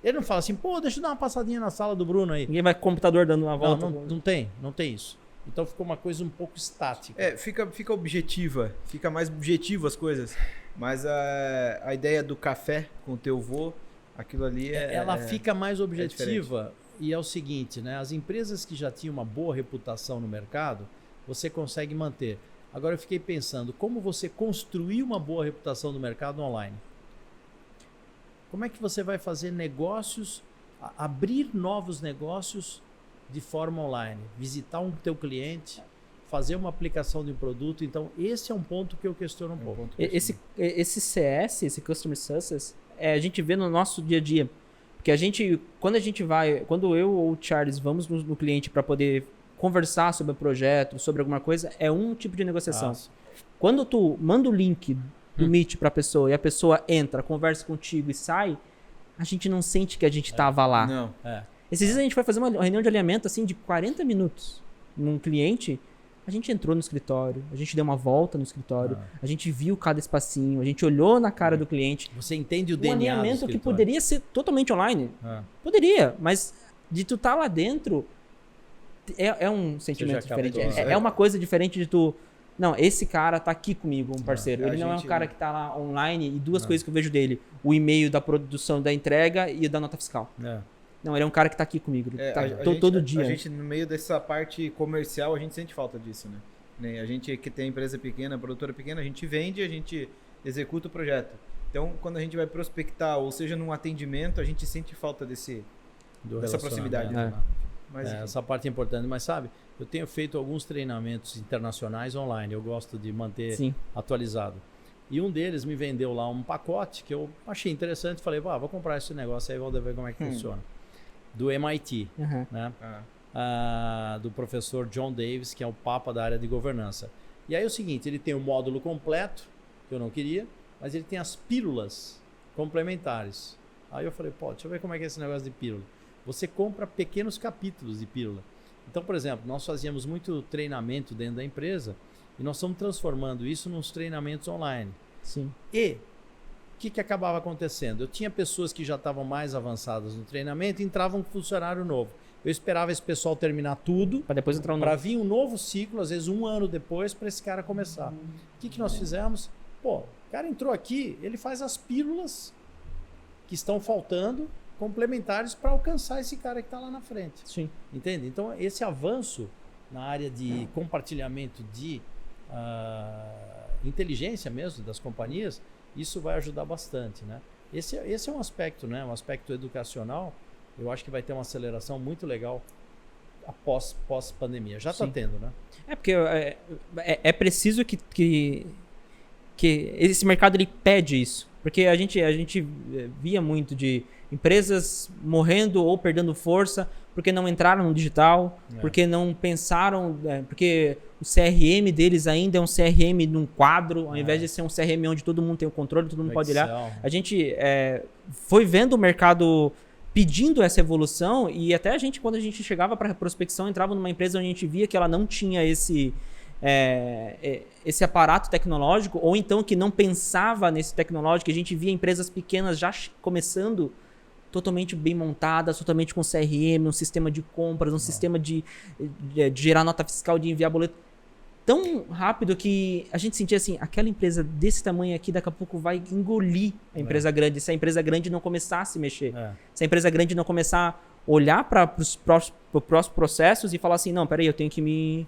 Ele não fala assim, pô, deixa eu dar uma passadinha na sala do Bruno aí. Ninguém vai com o computador dando uma volta. Não tem isso. Então ficou uma coisa um pouco estática. Fica objetiva, fica mais objetivo as coisas. Mas a ideia do café com o teu vô, aquilo ali ela fica mais objetiva e é o seguinte, né? As empresas que já tinham uma boa reputação no mercado, você consegue manter. Agora eu fiquei pensando, como você construir uma boa reputação no mercado online? Como é que você vai fazer negócios, abrir novos negócios de forma online? Visitar um teu cliente, fazer uma aplicação de um produto. Então, esse é um ponto que eu questiono um pouco. Esse CS, esse Customer Success, a gente vê no nosso dia a dia. Porque quando eu ou o Charles vamos no cliente para poder conversar sobre o projeto, sobre alguma coisa, é um tipo de negociação. Nossa. Quando tu manda o link do Meet para a pessoa e a pessoa entra, conversa contigo e sai, a gente não sente que a gente tava lá. Não. Esses dias a gente foi fazer uma reunião de alinhamento assim de 40 minutos num cliente. A gente entrou no escritório, a gente deu uma volta no escritório, a gente viu cada espacinho, a gente olhou na cara do cliente. Você entende o Um DNA do alinhamento que escritório. poderia ser totalmente online. Poderia, mas de tu estar lá dentro é um sentimento já captou, diferente. né? É uma coisa diferente de tu... Não, esse cara tá aqui comigo, um parceiro. A Ele não é um gente- cara que tá lá online e duas coisas que eu vejo dele. O e-mail da produção da entrega e da nota fiscal. Não, ele é um cara que tá aqui comigo. Ele tá todo dia. A gente, no meio dessa parte comercial, a gente sente falta disso, né? A gente que tem empresa pequena, produtora pequena, a gente vende, a gente executa o projeto. Então, quando a gente vai prospectar, ou seja, num atendimento, a gente sente falta dessa proximidade. relacionamento, Né? Mas, enfim. essa parte é importante. Mas sabe, eu tenho feito alguns treinamentos internacionais online. Eu gosto de manter Sim. atualizado. E um deles me vendeu lá um pacote que eu achei interessante. Falei, vou comprar esse negócio aí, vou ver como é que funciona. Do MIT, Uhum. né? Do professor John Davis, que é o papa da área de governança. E aí é o seguinte, ele tem o módulo completo, que eu não queria, mas ele tem as pílulas complementares. Aí eu falei, deixa eu ver como é que é esse negócio de pílula. Você compra pequenos capítulos de pílula. Então, por exemplo, nós fazíamos muito treinamento dentro da empresa e nós estamos transformando isso nos treinamentos online. Sim. E o que acabava acontecendo? Eu tinha pessoas que já estavam mais avançadas no treinamento e entrava um funcionário novo. Eu esperava esse pessoal terminar tudo Para depois entrar um para novo. vir um novo ciclo, às vezes 1 ano depois, para esse cara começar. O que nós fizemos? O cara entrou aqui, ele faz as pílulas que estão faltando, complementares para alcançar esse cara que está lá na frente. Sim. Entende? Então, esse avanço na área de compartilhamento de inteligência mesmo das companhias, isso vai ajudar bastante, né? Esse é um aspecto, né? Um aspecto educacional. Eu acho que vai ter uma aceleração muito legal após pandemia. Já está Sim. tendo, né? É porque é preciso que esse mercado ele pede isso. Porque a gente via muito de empresas morrendo ou perdendo força porque não entraram no digital, porque não pensaram, porque o CRM deles ainda é um CRM num quadro, ao invés de ser um CRM onde todo mundo tem o controle, todo mundo pode olhar. A gente foi vendo o mercado pedindo essa evolução e até a gente, quando a gente chegava para prospecção, entrava numa empresa onde a gente via que ela não tinha esse aparato tecnológico, ou então que não pensava nesse tecnológico, a gente via empresas pequenas já começando totalmente bem montadas, totalmente com CRM, um sistema de compras, um sistema de gerar nota fiscal, de enviar boleto, tão rápido que a gente sentia assim, aquela empresa desse tamanho aqui, daqui a pouco vai engolir a empresa grande, se a empresa grande não começar a se mexer. Se a empresa grande não começar a olhar para os próximos processos e falar assim, não, peraí, eu tenho que me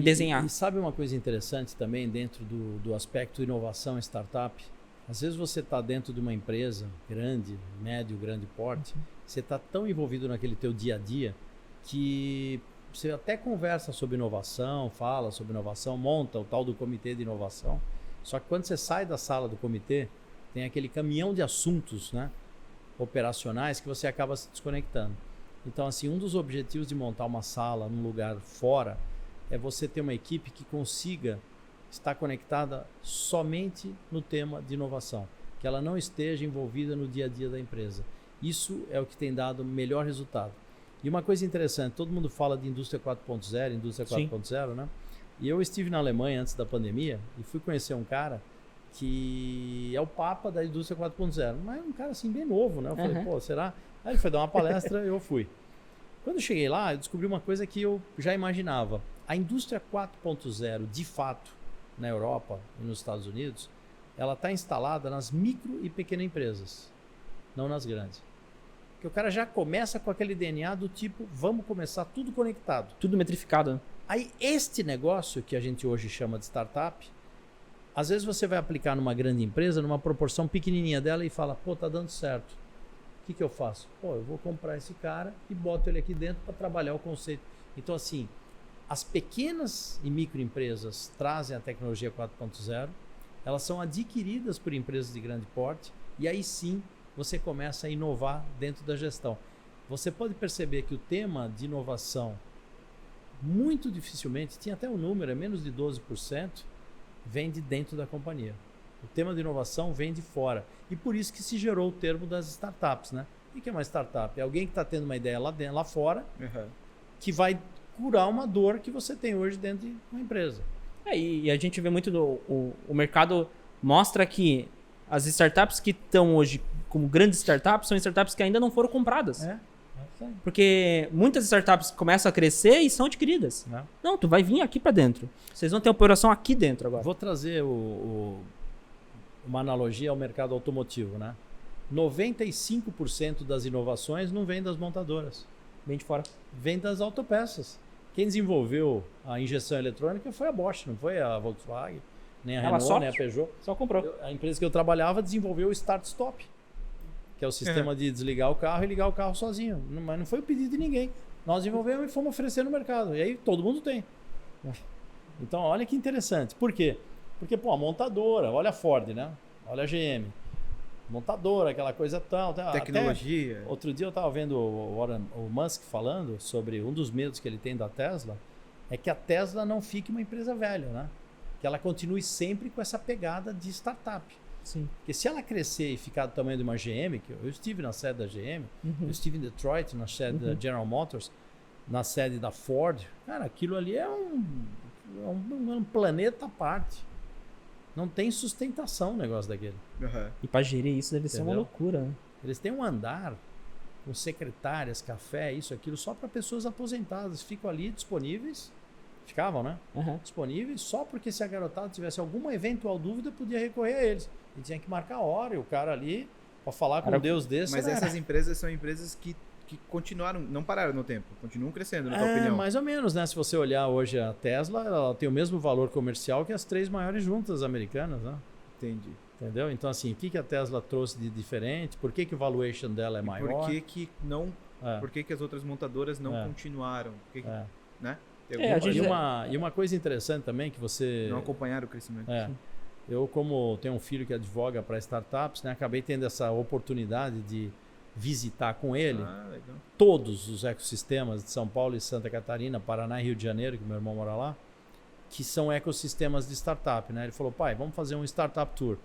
desenhar. E sabe uma coisa interessante também dentro do aspecto inovação e startup? Às vezes você está dentro de uma empresa grande, médio, grande porte, você está tão envolvido naquele teu dia a dia que você até conversa sobre inovação, fala sobre inovação, monta o tal do comitê de inovação. Só que quando você sai da sala do comitê, tem aquele caminhão de assuntos, né, operacionais que você acaba se desconectando. Então, assim, um dos objetivos de montar uma sala num lugar fora é você ter uma equipe que consiga estar conectada somente no tema de inovação, que ela não esteja envolvida no dia a dia da empresa. Isso é o que tem dado melhor resultado. E uma coisa interessante, todo mundo fala de indústria 4.0, indústria 4.0, né? E eu estive na Alemanha antes da pandemia e fui conhecer um cara que é o papa da indústria 4.0, mas é um cara assim bem novo, né? Eu falei, será? Aí ele foi dar uma palestra, eu fui. Quando eu cheguei lá, eu descobri uma coisa que eu já imaginava. A indústria 4.0, de fato, na Europa e nos Estados Unidos, ela está instalada nas micro e pequenas empresas, não nas grandes. Porque o cara já começa com aquele DNA do tipo, vamos começar tudo conectado. Tudo metrificado. Aí este negócio que a gente hoje chama de startup, às vezes você vai aplicar numa grande empresa, numa proporção pequenininha dela e fala, tá dando certo. O que eu faço? Eu vou comprar esse cara e boto ele aqui dentro para trabalhar o conceito. Então, assim, as pequenas e microempresas trazem a tecnologia 4.0, elas são adquiridas por empresas de grande porte e aí sim você começa a inovar dentro da gestão. Você pode perceber que o tema de inovação, muito dificilmente, tinha até um número, é menos de 12%, vem de dentro da companhia. O tema de inovação vem de fora. E por isso que se gerou o termo das startups, né? O que é uma startup? É alguém que está tendo uma ideia lá fora, que vai curar uma dor que você tem hoje dentro de uma empresa. E a gente vê muito o mercado mostra que as startups que estão hoje como grandes startups são startups que ainda não foram compradas. Porque muitas startups começam a crescer e são adquiridas. Não, tu vai vir aqui para dentro. Vocês vão ter operação aqui dentro agora. Vou trazer uma analogia ao mercado automotivo, né? 95% das inovações não vem das montadoras. Vem de fora. Vem das autopeças. Quem desenvolveu a injeção eletrônica foi a Bosch, não foi a Volkswagen, nem a Renault, nem a Peugeot. Só comprou. A empresa que eu trabalhava desenvolveu o Start-Stop, que é o sistema de desligar o carro e ligar o carro sozinho. Mas não foi o pedido de ninguém. Nós desenvolvemos e fomos oferecer no mercado. E aí todo mundo tem. Então, olha que interessante. Por quê? Porque, a montadora, olha a Ford, né? Olha a GM. Montadora, aquela coisa tal. Tecnologia. Até, outro dia eu estava vendo o Musk falando sobre um dos medos que ele tem da Tesla, é que a Tesla não fique uma empresa velha, né? Que ela continue sempre com essa pegada de startup. Sim. Porque se ela crescer e ficar do tamanho de uma GM, que eu estive na sede da GM, eu estive em Detroit, na sede da General Motors, na sede da Ford, cara, aquilo ali é um planeta à parte. Não tem sustentação o negócio daquele. E para gerir isso deve ser uma loucura. Né? Eles têm um andar com secretárias, café, isso, aquilo, só para pessoas aposentadas. Ficam ali disponíveis. Ficavam, né? Disponíveis só porque se a garotada tivesse alguma eventual dúvida, podia recorrer a eles. E tinha que marcar a hora e o cara ali, para falar com um Deus desse. Mas essas empresas são empresas que continuaram, não pararam no tempo, continuam crescendo, na tua opinião. Mais ou menos, né? Se você olhar hoje a Tesla, ela tem o mesmo valor comercial que as 3 maiores juntas americanas, né? Entendi. Entendeu? Então, assim, o que a Tesla trouxe de diferente? Por que o valuation dela é maior? Por que as outras montadoras não continuaram? Né? E uma coisa interessante também que você... Não acompanharam o crescimento. Eu, como tenho um filho que advoga para startups, né, acabei tendo essa oportunidade de visitar com ele todos os ecossistemas de São Paulo e Santa Catarina, Paraná e Rio de Janeiro, que meu irmão mora lá, que são ecossistemas de startup, né? Ele falou, pai, vamos fazer um startup tour.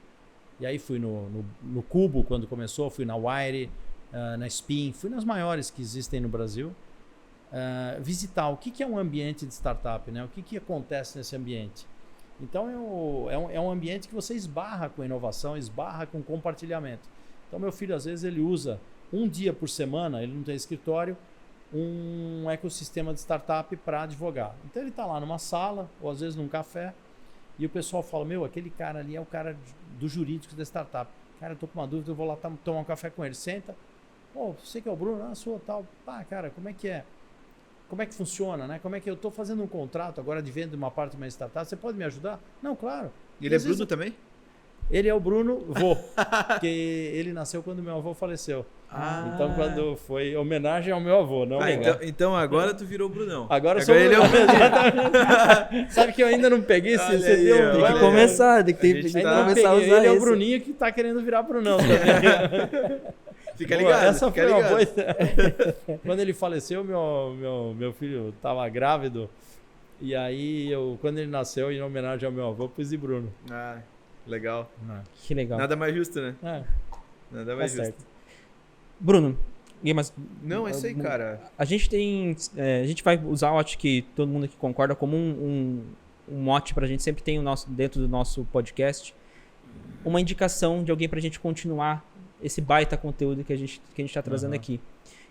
E aí fui no Cubo, quando começou, fui na Wire, na Spin, fui nas maiores que existem no Brasil, visitar o que é um ambiente de startup, né? O que acontece nesse ambiente. Então é um ambiente que você esbarra com inovação, esbarra com compartilhamento. Então meu filho, às vezes, ele usa um dia por semana, ele não tem escritório, um ecossistema de startup para advogar. Então ele está lá numa sala, ou às vezes num café, e o pessoal fala, aquele cara ali é o cara do jurídico da startup. Cara, eu tô com uma dúvida, eu vou lá tomar um café com ele. Senta, você que é o Bruno? Sou tal. Cara, como é que é? Como é que funciona, né? Como é que eu estou fazendo um contrato agora de venda de uma parte de uma startup? Você pode me ajudar? Não, claro. Ele é Bruno também? Ele é o Bruno vô, porque ele nasceu quando meu avô faleceu. Então, quando foi homenagem ao meu avô, não então agora tu virou o Brunão. Agora sou ele é o Bruno. Sabe que eu ainda não peguei esse CD? Tem que começar, tem que começar a usar ele é o Bruninho que está querendo virar Brunão também. Fica ligado. Essa foi uma boa ideia. Quando ele faleceu, meu filho estava grávido. E aí, quando ele nasceu, em homenagem ao meu avô, pus de Bruno. Legal. Que legal. Nada mais justo, né? Nada mais justo. Certo. Bruno, não, é isso aí, cara. A gente vai usar, eu acho que todo mundo aqui concorda, como um mote pra gente, sempre tem dentro do nosso podcast, uma indicação de alguém pra gente continuar esse baita conteúdo que a gente tá trazendo aqui.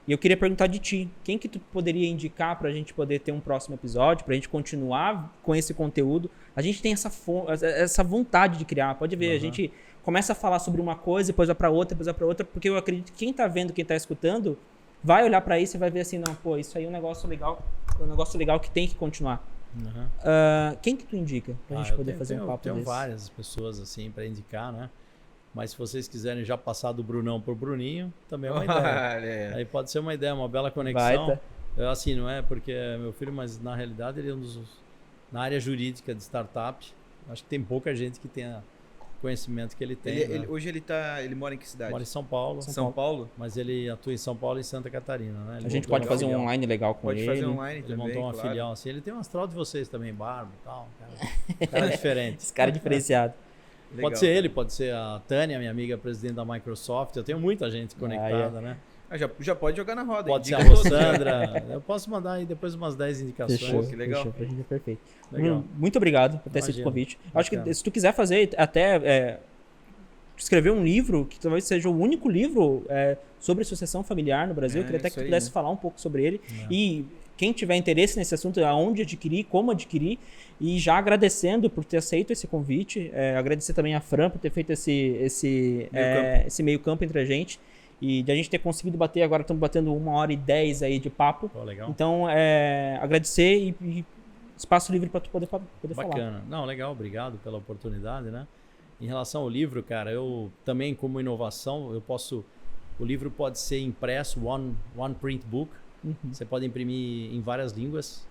E eu queria perguntar de ti, quem que tu poderia indicar pra gente poder ter um próximo episódio, pra gente continuar com esse conteúdo? A gente tem essa vontade de criar, pode ver, a gente começa a falar sobre uma coisa, depois vai pra outra, porque eu acredito que quem tá vendo, quem tá escutando, vai olhar pra isso e vai ver assim, não, isso aí é um negócio legal que tem que continuar. Quem que tu indica pra gente poder fazer um papo desse? Tenho várias pessoas assim pra indicar, né? Mas se vocês quiserem já passar do Brunão pro Bruninho, também é uma ideia. Aí pode ser uma ideia, uma bela conexão. Assim, não é porque é meu filho, mas na realidade ele é na área jurídica de startup. Acho que tem pouca gente que tenha conhecimento que ele tem. Né? Hoje ele mora em que cidade? Mora em São Paulo. São Paulo? Mas ele atua em São Paulo e Santa Catarina, né? A gente pode fazer um online legal com ele. Pode fazer online ele também, montou uma filial assim. Ele tem um astral de vocês também, barba e tal. Cara diferente. Esse cara é diferenciado. Legal, pode ser ele, pode ser a Tânia, minha amiga presidente da Microsoft. Eu tenho muita gente conectada, né? Já pode jogar na roda. Pode ser a Rossandra. Eu posso mandar aí depois umas 10 indicações. Fechou, que legal. Fechou, pra gente é perfeito. Legal. Muito obrigado por ter aceito o convite. Acho que se tu quiser fazer até escrever um livro, que talvez seja o único livro sobre sucessão familiar no Brasil, eu queria até que tu pudesse falar um pouco sobre ele. E quem tiver interesse nesse assunto, aonde adquirir, como adquirir, e já agradecendo por ter aceito esse convite, agradecer também a Fran por ter feito esse meio campo entre a gente, e de a gente ter conseguido bater, agora estamos batendo 1h10 aí de papo. Legal. Então, agradecer e espaço livre para tu poder falar. Bacana. Não, legal, obrigado pela oportunidade, né? Em relação ao livro, cara, eu também como inovação, o livro pode ser impresso, one print book. Você pode imprimir em várias línguas.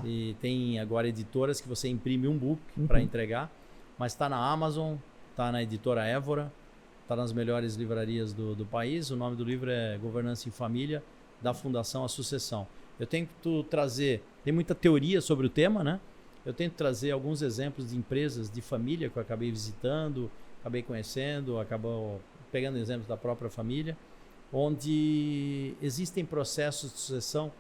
E tem agora editoras que você imprime um book para entregar, mas está na Amazon, está na editora Évora, está nas melhores livrarias do país. O nome do livro é Governança em Família, da Fundação A Sucessão. Eu tento trazer, tem muita teoria sobre o tema, né? Eu tento trazer alguns exemplos de empresas de família que eu acabei visitando, acabei conhecendo, acabou pegando exemplos da própria família, onde existem processos de sucessão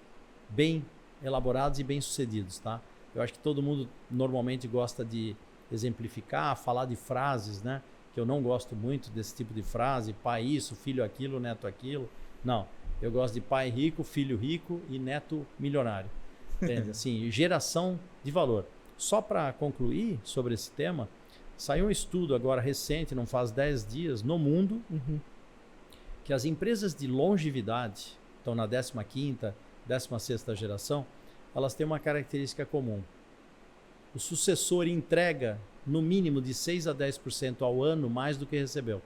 bem elaborados e bem sucedidos, tá? Eu acho que todo mundo normalmente gosta de exemplificar, falar de frases, né? Que eu não gosto muito desse tipo de frase, pai isso, filho aquilo, neto aquilo. Não, eu gosto de pai rico, filho rico e neto milionário. Entende? Assim, geração de valor. Só para concluir sobre esse tema, saiu um estudo agora recente, não faz 10 dias, no mundo, que as empresas de longevidade, estão na 15ª, 16ª geração, elas têm uma característica comum. O sucessor entrega no mínimo de 6 a 10% ao ano mais do que recebeu.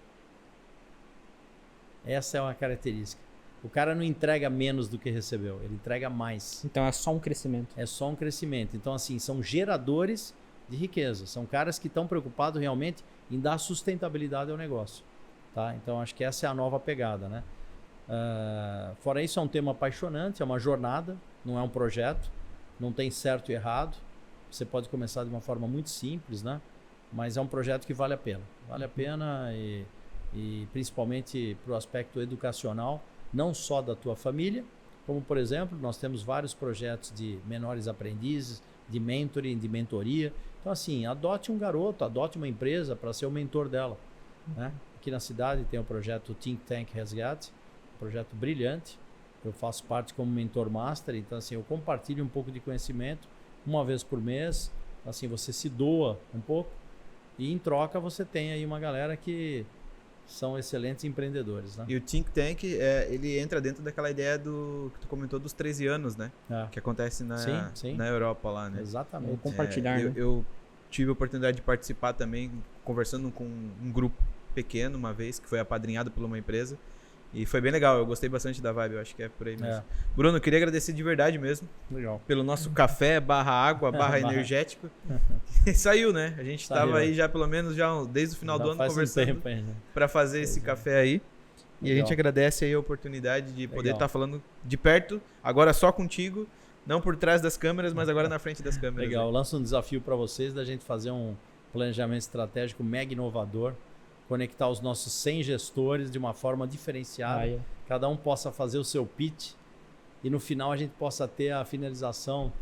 Essa é uma característica. O cara não entrega menos do que recebeu, ele entrega mais. Então é só um crescimento. É só um crescimento. Então, assim, são geradores de riqueza. São caras que estão preocupados realmente em dar sustentabilidade ao negócio. Tá? Então, acho que essa é a nova pegada, né? Fora isso, é um tema apaixonante, é uma jornada, não é um projeto, não tem certo e errado. Você pode começar de uma forma muito simples, né? Mas é um projeto que vale a pena. Vale a pena e principalmente para o aspecto educacional, não só da tua família, como, por exemplo, nós temos vários projetos de menores aprendizes, de mentoring, de mentoria. Então, assim, adote um garoto, adote uma empresa para ser o mentor dela, né? Aqui na cidade tem o projeto Think Tank Resgate, um projeto brilhante. Eu faço parte como mentor master, então assim, eu compartilho um pouco de conhecimento uma vez por mês. Assim, você se doa um pouco e em troca você tem aí uma galera que são excelentes empreendedores, né? E o Think Tank, ele entra dentro daquela ideia que tu comentou dos 13 anos, né? Que acontece na Europa lá, né? Exatamente. Compartilhar, né? Eu tive a oportunidade de participar também, conversando com um grupo pequeno uma vez, que foi apadrinhado por uma empresa. E foi bem legal, eu gostei bastante da vibe, eu acho que é por aí mesmo. Bruno, eu queria agradecer de verdade mesmo. Legal. Pelo nosso café, / água, / energético. E saiu, né? A gente estava aí já pelo menos desde o final do ano conversando para fazer esse café aí. E a gente agradece aí a oportunidade de poder estar falando de perto, agora só contigo, não por trás das câmeras, mas agora na frente das câmeras. Legal, eu lanço um desafio para vocês da gente fazer um planejamento estratégico mega inovador, conectar os nossos 100 gestores de uma forma diferenciada, cada um possa fazer o seu pitch e no final a gente possa ter a finalização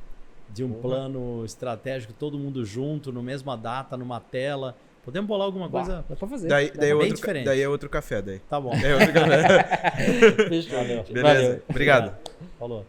de um plano estratégico, todo mundo junto, na mesma data, numa tela. Podemos bolar alguma coisa? Dá pra fazer. Daí é outro café. Daí. Tá bom. Daí é outro café. Valeu. Beleza. Obrigado. Falou.